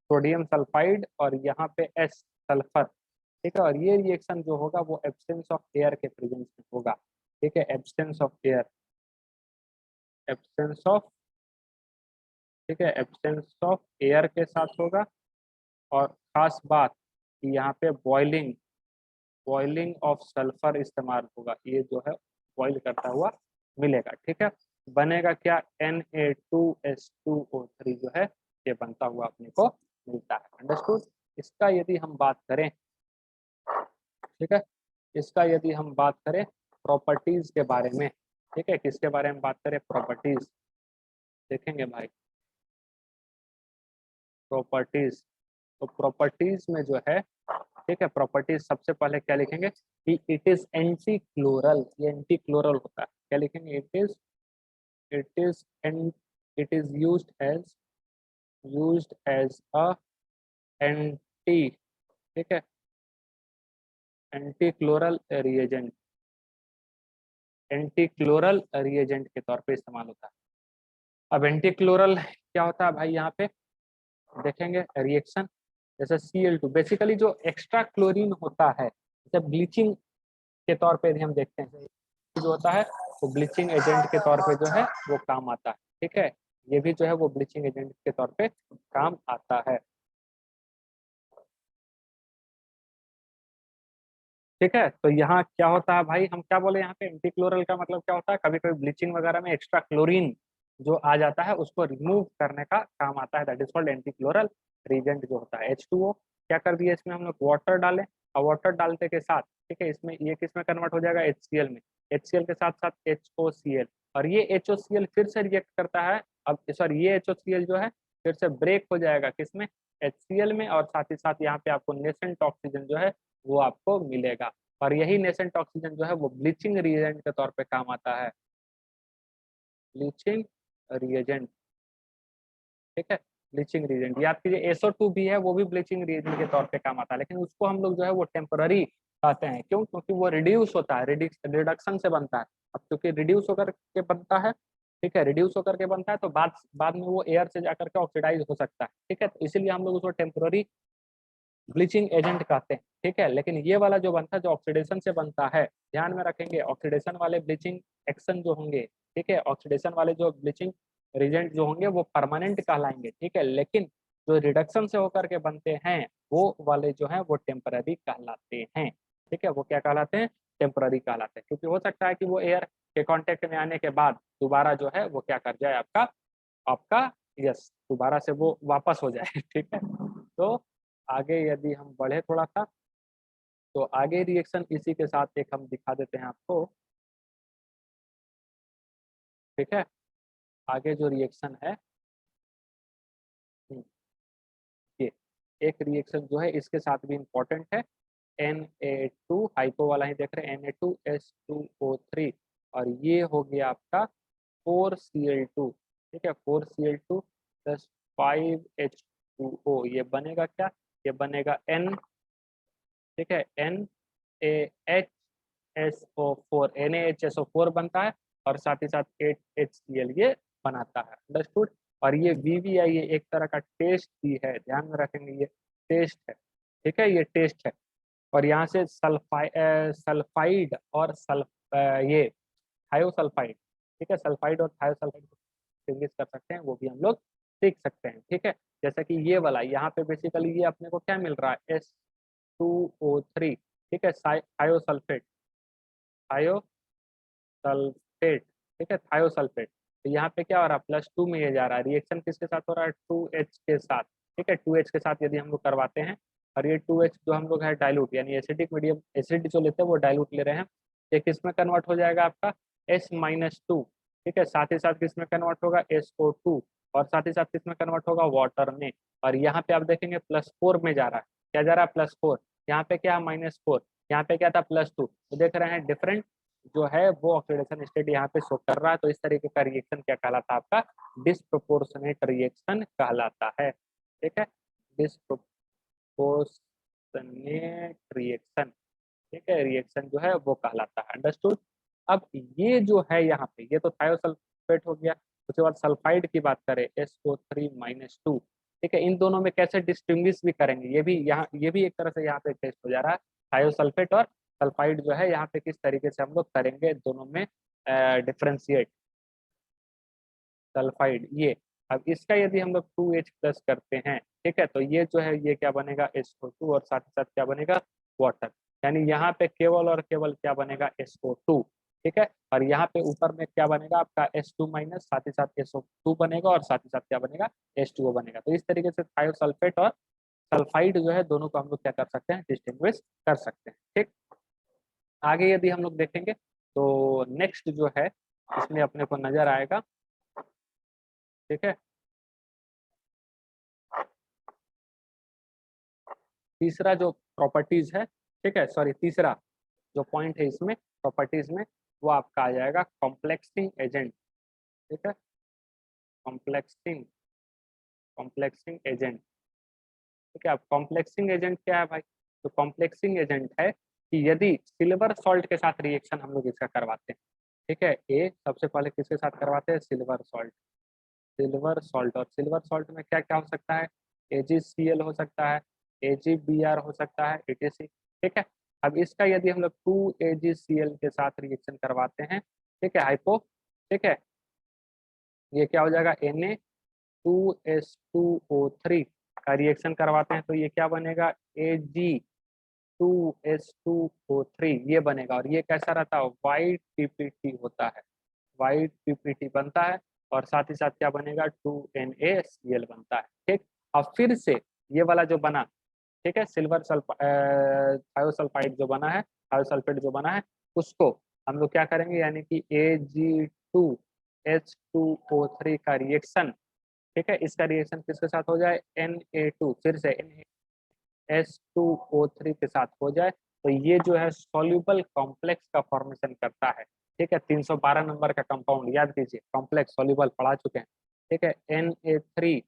सोडियम सल्फाइड और यहाँ पे S सल्फर, ठीक है, और ये रिएक्शन जो होगा वो एब्सेंस ऑफ एयर के प्रेजेंस में होगा, ठीक है, absence of air, absence of, ठीक है, एब्सेंस ऑफ एयर के साथ होगा। और खास बात कि यहाँ पे बॉइलिंग, बॉइलिंग ऑफ सल्फर इस्तेमाल होगा, ये जो है बॉइल करता हुआ मिलेगा, ठीक है, बनेगा क्या, Na2S2O3 जो है ये बनता हुआ अपने को मिलता है, अंडरस्टूड। इसका यदि हम बात करें, ठीक है, इसका यदि हम बात करें प्रॉपर्टीज के बारे में, ठीक है, किसके बारे में बात करें, प्रॉपर्टीज देखेंगे भाई, प्रॉपर्टीज। तो प्रॉपर्टीज में जो है, ठीक है, प्रॉपर्टीज सबसे पहले क्या लिखेंगे कि इट इज एंटी क्लोरल, ये एंटी क्लोरल होता है, क्या लिखेंगे, it is and it is used as a anti, ठीक है, anti chloral reagent, anti chloral reagent के तौर पे इस्तेमाल होता है। अब एंटी क्लोरल क्या होता है भाई, यहाँ पे देखेंगे रिएक्शन, जैसे Cl2 बेसिकली जो एक्स्ट्रा क्लोरीन होता है, जैसे ब्लीचिंग के तौर पे भी हम देखते हैं जो होता है वो ब्लीचिंग एजेंट के तौर पे जो है वो काम आता है, ठीक है, ये भी जो है वो ब्लीचिंग एजेंट के तौर पे काम आता है, ठीक है। तो यहाँ क्या होता है भाई, हम क्या बोले यहाँ पे एंटी क्लोरल का मतलब क्या होता है, कभी कभी ब्लीचिंग वगैरह में एक्स्ट्रा क्लोरीन जो आ जाता है उसको रिमूव करने का काम आता है, that is called anti chloral reagent जो होता है। H2O क्या कर दिया, इसमें हम लोग वाटर डालें, और वाटर डालते के साथ, ठीक है, इसमें ये किस में कन्वर्ट हो जाएगा, HCl में, HCl के साथ साथ HOCl, और ये HOCl फिर से रिएक्ट करता है, अब सॉरी ये HOCl जो है फिर से ब्रेक हो जाएगा किसमें, HCl में, और साथ ही साथ यहाँ पे आपको नेसेंट ऑक्सीजन जो है वो आपको मिलेगा, और यही नेसेंट ऑक्सीजन जो है वो ब्लीचिंग रिएजेंट के तौर पे काम आता है, ब्लीचिंग रिएजेंट, ठीक है, ब्लीचिंग रिएजेंट, याद कीजिए SO2 भी है, वो भी ब्लीचिंग रिएजेंट के तौर पे काम आता है, लेकिन उसको हम लोग जो है वो टेम्पररी कहते हैं, क्यों, क्योंकि वो रिड्यूस होता है, रिडक्शन से बनता है, अब क्योंकि रिड्यूस होकर के बनता है, ठीक है, रिड्यूस होकर के बनता है, तो बाद में वो एयर से जाकर के ऑक्सीडाइज हो सकता है, ठीक है, तो इसीलिए हम लोग उसको टेम्पररी ब्लीचिंग एजेंट कहते हैं, ठीक है, लेकिन ये वाला जो बनता है जो ऑक्सीडेशन से बनता है, ध्यान में रखेंगे ऑक्सीडेशन वाले ब्लीचिंग एक्शन जो होंगे, ठीक है, ऑक्सीडेशन वाले जो ब्लीचिंग रिजेंट जो होंगे वो परमानेंट कहलाएंगे, ठीक है, लेकिन जो रिडक्शन से होकर के बनते हैं वो वाले जो है वो टेम्पररी कहलाते हैं, ठीक है, वो क्या कहलाते हैं, टेम्पररी कहलाते हैं, क्योंकि हो सकता है कि वो एयर के कांटेक्ट में आने के बाद दोबारा जो है वो क्या कर जाए, आपका आपका यस दोबारा से वो वापस हो जाए ठीक है। तो आगे यदि हम बढ़े थोड़ा सा, तो आगे रिएक्शन इसी के साथ एक हम दिखा देते हैं आपको, ठीक है, आगे जो रिएक्शन है ये एक रिएक्शन जो है इसके साथ भी इम्पोर्टेंट है, Na2 हाइपो वाला ही देख रहे हैं, Na2S2O3, और ये हो गया आपका 4Cl2, ठीक है, 4Cl2 प्लस 5H2O, ये बनेगा क्या, ये बनेगा N, ठीक है, NaHSO4, NaHSO4 बनता है, और साथ ही साथ 8HCl ये बनाता है, अंडरस्टूड। और ये VVI ये एक तरह का टेस्ट भी है, ध्यान में रखेंगे, ये टेस्ट है, ठीक है, ये टेस्ट है, और यहाँ से सल्फाइड और ये थायोसल्फाइड, ठीक है, सल्फाइड और थायोसल्फाइड डिस्टिंग्विश कर सकते हैं, वो भी हम लोग सीख सकते हैं, ठीक है, जैसा कि ये वाला यहाँ पे बेसिकली ये अपने को क्या मिल रहा है, S2O3, ठीक है, थायोसल्फेट, थायोसल्फेट, ठीक है, थायोसल्फेट, तो यहाँ पे क्या हो रहा है, +2 में ये जा रहा है, रिएक्शन किसके साथ हो रहा है, 2H के साथ, ठीक है, 2H के साथ यदि हम लोग करवाते हैं, और ये 2H जो हम लोग है डाइल्यूट यानी एसिडिक मीडियम, एसिड जो लेते हैं वो डाइल्यूट ले रहे हैं, ये किस में कन्वर्ट हो जाएगा आपका S-2, ठीक है, साथ ही साथ किसमें कन्वर्ट होगा, SO2, और साथ ही साथ किसमें कन्वर्ट होगा, वाटर में। और यहाँ पे आप देखेंगे +4 में जा रहा है, क्या जा रहा है, +4। यहाँ पे क्या, -4, यहाँ पे क्या था, +2। तो देख रहे हैं डिफरेंट जो है वो ऑक्सीडेशन स्टेट यहाँ पे शो कर रहा है। तो इस तरीके का रिएक्शन क्या कहलाता है, आपका डिस्प्रोपोर्शनेट रिएक्शन कहलाता है। ठीक है, डिस्प्रोपोर्शनेट रिएक्शन, ठीक है, रिएक्शन जो है वो कहलाता है। अंडरस्टूड। अब ये जो है यहाँ पे, ये तो थायोसल्फेट हो गया। उसके बाद सल्फाइड की बात करें, SO3-2, ठीक है, इन दोनों में कैसे डिस्टिंग्विश भी करेंगे, ये भी यहाँ, ये भी एक तरह से यहाँ पे टेस्ट हो जा रहा है। थायोसल्फेट और सल्फाइड जो है यहाँ पे किस तरीके से हम लोग करेंगे दोनों में डिफ्रेंशिएट। सल्फाइड ये, अब इसका यदि हम लोग 2H+ करते हैं, ठीक है, तो ये जो है ये क्या बनेगा, SO2, और साथ ही साथ क्या बनेगा, वाटर। यानी यहाँ पे केवल और केवल क्या बनेगा, SO2, ठीक है, और यहाँ पे ऊपर में क्या बनेगा आपका H2-, साथ ही साथ SO2 बनेगा, और साथ ही साथ क्या बनेगा, H2O बनेगा। तो इस तरीके से थायोसल्फेट और सल्फाइड जो है दोनों को हम लोग क्या कर सकते हैं, डिस्टिंग्विश कर सकते हैं। ठीक, आगे यदि हम लोग देखेंगे तो नेक्स्ट जो है इसमें अपने को नजर आएगा, ठीक है, तीसरा जो प्रॉपर्टीज है, ठीक है, सॉरी, तीसरा जो पॉइंट है इसमें प्रॉपर्टीज में, वो आपका आ जाएगा कॉम्प्लेक्सिंग एजेंट। ठीक है, कॉम्प्लेक्सिंग, कॉम्प्लेक्सिंग एजेंट। ठीक है, अब कॉम्प्लेक्सिंग एजेंट क्या है भाई, तो कॉम्प्लेक्सिंग एजेंट है कि यदि सिल्वर सॉल्ट के साथ रिएक्शन हम लोग इसका करवाते हैं, ठीक है, ए सबसे पहले किसके साथ करवाते हैं, सिल्वर सॉल्ट। सिल्वर सॉल्ट, और सिल्वर सॉल्ट में क्या क्या हो सकता है, AgCl हो सकता है, AgBr हो सकता है, etc। ठीक है, अब इसका यदि हम लोग 2AgCl के साथ रिएक्शन करवाते हैं, ठीक है, हाइपो, ठीक है, ये क्या हो जाएगा, Na2S2O3 का रिएक्शन करवाते हैं, तो ये क्या बनेगा, Ag2S2O3 ये बनेगा, और ये कैसा रहता है, वाइट PPT होता है, वाइट PPT बनता है, और साथ ही साथ क्या बनेगा, 2NaCl बनता है। ठीक, अब फिर से ये वाला जो बना, ठीक है, सिल्वर थायोसल्फाइड जो बना है, थायोसल्फेट जो बना है, उसको हम लोग क्या करेंगे, यानी कि Ag2H2O3 का रिएक्शन, ठीक है, इसका रिएक्शन किसके साथ हो जाए, Na2, फिर से NaS2O3 के साथ हो जाए, तो ये जो है सॉल्युबल कॉम्प्लेक्स का फॉर्मेशन करता है। ठीक है, 312 नंबर का कंपाउंड याद कीजिए, कॉम्प्लेक्स सॉल्युबल पढ़ा चुके हैं। ठीक है, Na3,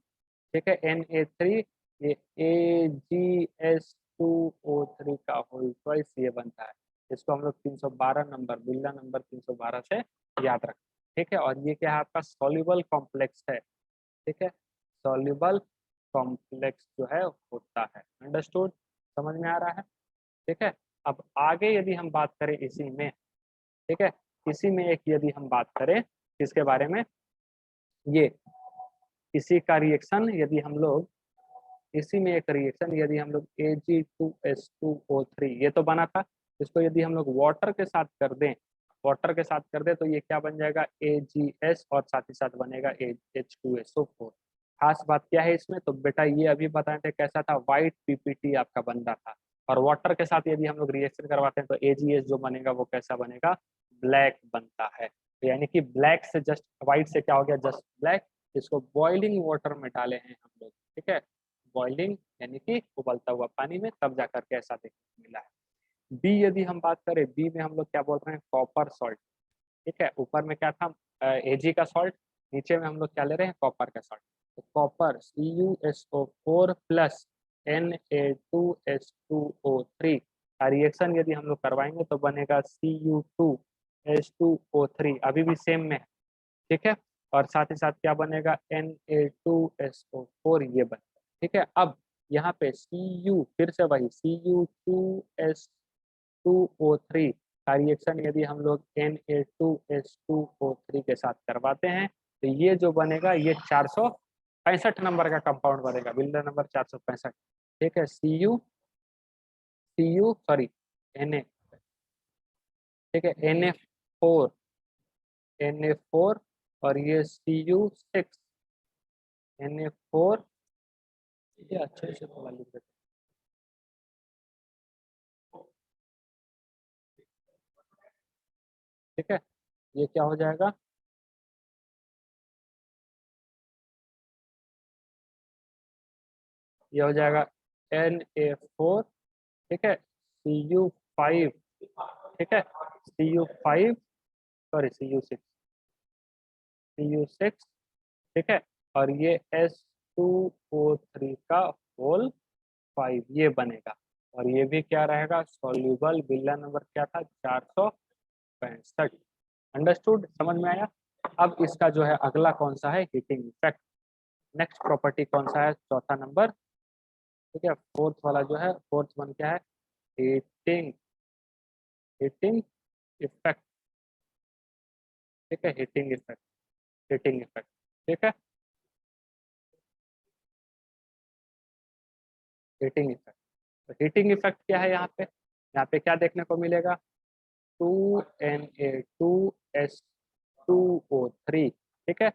ठीक है, Na3, ये AgS2O3 का होल ट्वाइस ये बनता है। इसको हम लोग 312 नंबर, बिल्ला नंबर 312 से याद रखें। ठीक है, और ये क्या है, आपका सॉल्युबल कॉम्प्लेक्स है। ठीक है, सॉल्युबल कॉम्प्लेक्स जो है होता है। अंडरस्टूड, समझ में आ रहा है। ठीक है, अब आगे यदि हम बात करें इसी में, ठीक है, इसी में एक यदि हम बात करें किसके बारे में, ये इसी का रिएक्शन यदि हम लोग, इसी में एक रिएक्शन यदि हम लोग Ag2S2O3 ये तो बना था, इसको यदि हम लोग वाटर के साथ कर दें, वाटर के साथ कर दें, तो ये क्या बन जाएगा, AgS, और साथ ही साथ बनेगा H2SO4। खास बात क्या है इसमें, तो बेटा ये अभी बताए थे कैसा था, व्हाइट PPT आपका बन रहा था, और वाटर के साथ यदि हम लोग रिएक्शन करवाते हैं तो AgS जो बनेगा वो कैसा बनेगा, ब्लैक बनता है। तो यानी कि ब्लैक से जस्ट, व्हाइट से क्या हो गया, जस्ट ब्लैक। इसको बॉइलिंग वाटर में डाले हैं हम लोग, ठीक है, बॉइलिंग यानी कि उबलता हुआ पानी में, तब जाकर के ऐसा देखने को मिला है। बी यदि हम बात करें, बी में हम लोग क्या बोल रहे हैं, कॉपर सॉल्ट। ठीक है, ऊपर में क्या था, Ag का सॉल्ट, नीचे में हम लोग क्या ले रहे हैं, कॉपर का सॉल्ट। तो कॉपर CuSO4 प्लस Na2S2O3 का रिएक्शन यदि हम लोग करवाएंगे तो बनेगा Cu2H2O3, अभी भी सेम में है। ठीक है, और साथ ही साथ क्या बनेगा, Na2SO4 ये बनेगा। ठीक है, अब यहाँ पे Cu, फिर से वही Cu2S2O3 का रिएक्शन यदि हम लोग Na2S2O3 के साथ करवाते हैं, तो ये जो बनेगा ये 465 नंबर का कंपाउंड बनेगा, बिल्डर नंबर 465। ठीक है, Cu सॉरी, Na, ठीक है, Na4, और ये Cu6, Na4, ये अच्छे से थोड़ा लिख देते हैं। ठीक है, ये क्या हो जाएगा, ये हो जाएगा Na4, ठीक है, Cu5, ठीक है, Cu5, सॉरी Cu6, ठीक है, और ये S2O3 का होल 5 ये बनेगा। और ये भी क्या रहेगा, सॉल्यूबल, बिल्ला नंबर क्या था, 465। अंडरस्टूड, समझ में आया। अब इसका जो है अगला कौन सा है, हीटिंग इफेक्ट। नेक्स्ट प्रॉपर्टी कौन सा है, चौथा नंबर, ठीक है, फोर्थ वाला जो है, फोर्थ वन क्या है, हीटिंग, हीटिंग इफेक्ट, ठीक है, हीटिंग इफेक्ट, हीटिंग इफेक्ट, ठीक है, हीटिंग इफेक्ट। तो हीटिंग इफेक्ट क्या है यहाँ पे क्या देखने को मिलेगा, 2Na2S2O3, ठीक है,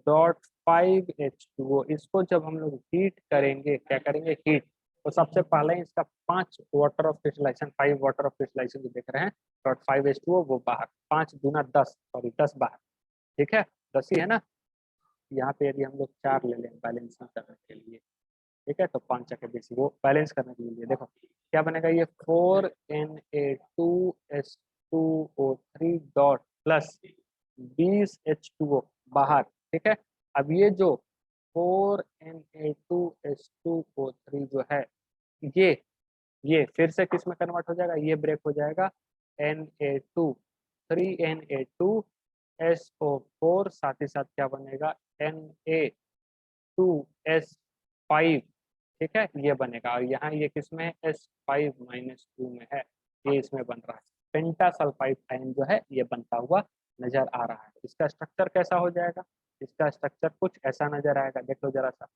डॉट 5H2O। इसको जब हम लोग हीट करेंगे, क्या करेंगे, हीट, तो सबसे पहले इसका 5 water of crystallization, 5 water of crystallization जो देख रहे हैं, डॉट 5H2O वो बाहर, 5 दूना 10, सॉरी 10 बाहर, ठीक है, 10 ही है ना। यहाँ पे यदि हम लोग 4 ले लें बैलेंसिंग करने के लिए, ठीक है, तो 5 के बीच वो बैलेंस करने के लिए देखो क्या बनेगा, ये 4Na2S2O3 डॉट प्लस 20H2O बाहर, ठीक है। अब ये जो 4Na2S2O3 जो है, ये ये फिर से किस में कन्वर्ट हो जाएगा, ये ब्रेक हो जाएगा Na2, 3Na2SO4, साथ ही साथ क्या बनेगा, Na2S5, ठीक है, ये बनेगा। और यहाँ ये किसमें है, S5-2 में है, ये इसमें बन रहा है, पेंटासल्फाइड आयन जो है ये बनता हुआ नजर आ रहा है। इसका स्ट्रक्चर कैसा हो जाएगा, इसका स्ट्रक्चर कुछ ऐसा नजर आएगा, देख लो जरा सा,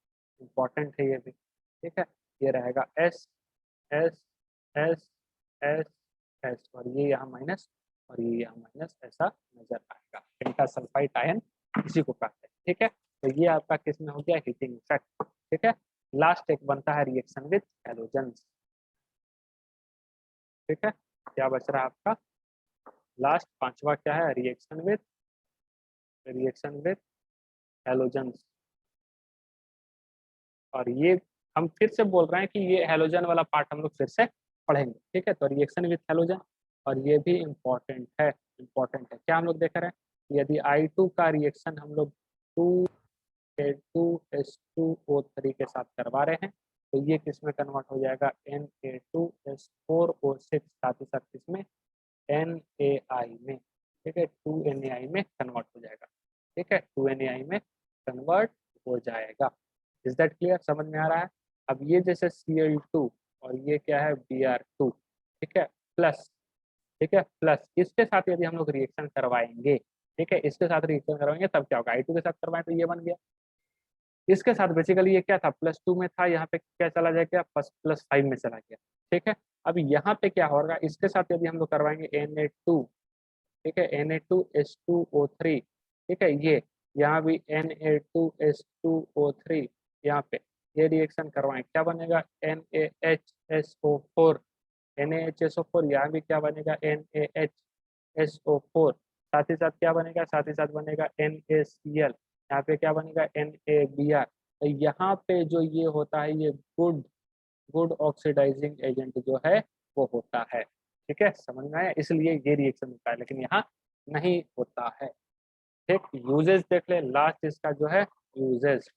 इंपॉर्टेंट है ये भी, ठीक है। ये रहेगा S S S S S, और ये यहाँ माइनस, और ये यहाँ माइनस, ऐसा नजर आएगा, पेंटासल्फाइड आयन इसी को कहते हैं, ठीक है। तो ये आपका किस में हो गया, हीटिंग इफेक्ट, ठीक है। लास्ट एक बनता है रिएक्शन विद हैलोजेंस, ठीक है। क्या बच रहा है आपका, लास्ट पांचवा क्या है, रिएक्शन विद हैलोजेंस। और ये हम फिर से बोल रहे हैं कि ये हैलोजन वाला पार्ट हम लोग फिर से पढ़ेंगे, ठीक है। तो रिएक्शन विद हैलोजन, और ये भी इम्पोर्टेंट है, इम्पोर्टेंट है। क्या हम लोग देख रहे हैं, यदि I2 का रिएक्शन हम लोग 2A2S2O3 के साथ करवा रहे हैं, तो ये किस में कन्वर्ट हो जाएगा, Na2S4O6, साथ ही साथ किसमें, NaI में, ठीक है, 2NaI में कन्वर्ट हो जाएगा, ठीक है, 2NaI में कन्वर्ट हो जाएगा। इज दैट क्लियर, समझ में आ रहा है। अब ये जैसे Cl2 और ये क्या है, Br2, ठीक है, प्लस, ठीक है, प्लस इसके साथ यदि हम लोग रिएक्शन करवाएंगे, ठीक है, इसके साथ रिएक्शन करवाएंगे तब क्या होगा, I2 के साथ करवाएं तो ये बन गया, इसके साथ बेसिकली ये क्या था, +2 में था, यहाँ पे क्या चला जाएगा, +5 में चला गया, ठीक है। अब यहाँ पे क्या होगा, इसके साथ यदि हम लोग करवाएंगे Na2, ठीक है, Na2S2O3, ठीक है, ये यहाँ भी Na2S2O3, यहाँ पे ये रिएक्शन करवाएं, क्या बनेगा, NaHSO4, NaHSO4, यहाँ भी क्या बनेगा, NaHSO4, साथ ही साथ क्या बनेगा, साथ ही साथ बनेगा NaCl, यहाँ पे क्या बनेगा, NaBr। तो यहाँ पे जो ये होता है, ये गुड गुड ऑक्सीडाइजिंग एजेंट जो है वो होता है, ठीक है, समझ में आया, इसलिए ये रिएक्शन होता है, लेकिन यहाँ नहीं होता है, ठीक। यूजेस देख ले, लास्ट इसका जो है यूजेस,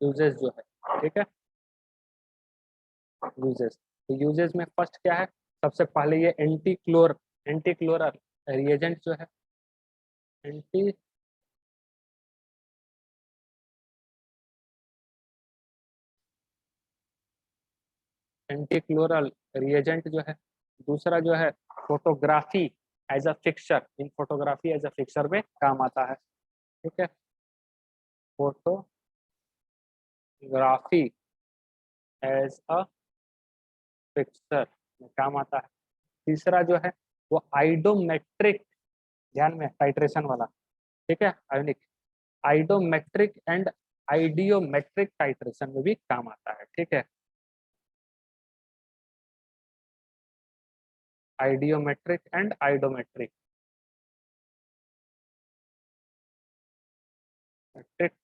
यूजेस जो है, ठीक है, यूजेस। तो यूजेस में फर्स्ट क्या है, सबसे पहले ये एंटी क्लोरल रिएजेंट जो है, एंटी एंटी क्लोरल रिएजेंट जो है। दूसरा जो है photography as a fixer, in photography as a fixer में काम आता है, ठीक है, फोटोग्राफी एज अ फिक्सर में काम आता है। तीसरा जो है वो आइडोमेट्रिक, ध्यान में टाइट्रेशन वाला, ठीक है, आयोनिक, आइडोमेट्रिक एंड आइडियोमेट्रिक टाइट्रेशन में भी काम आता है, ठीक है, आइडियोमेट्रिक एंड आइडोमेट्रिक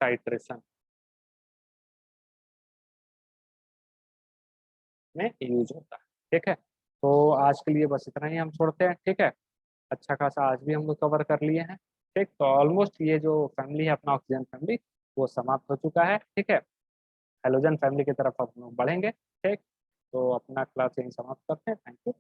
टाइट्रेशन, में यूज होता है। ठीक है, तो आज के लिए बस इतना ही हम छोड़ते हैं। ठीक है, अच्छा खासा आज भी हम लोग कवर कर लिए हैं। ठीक, तो ऑलमोस्ट ये जो फैमिली है अपना ऑक्सीजन फैमिली वो समाप्त हो चुका है। ठीक है, हेलोजन फैमिली की तरफ हम लोग बढ़ेंगे। ठीक, तो अपना क्लास यहीं समाप्त करते हैं। Thank you.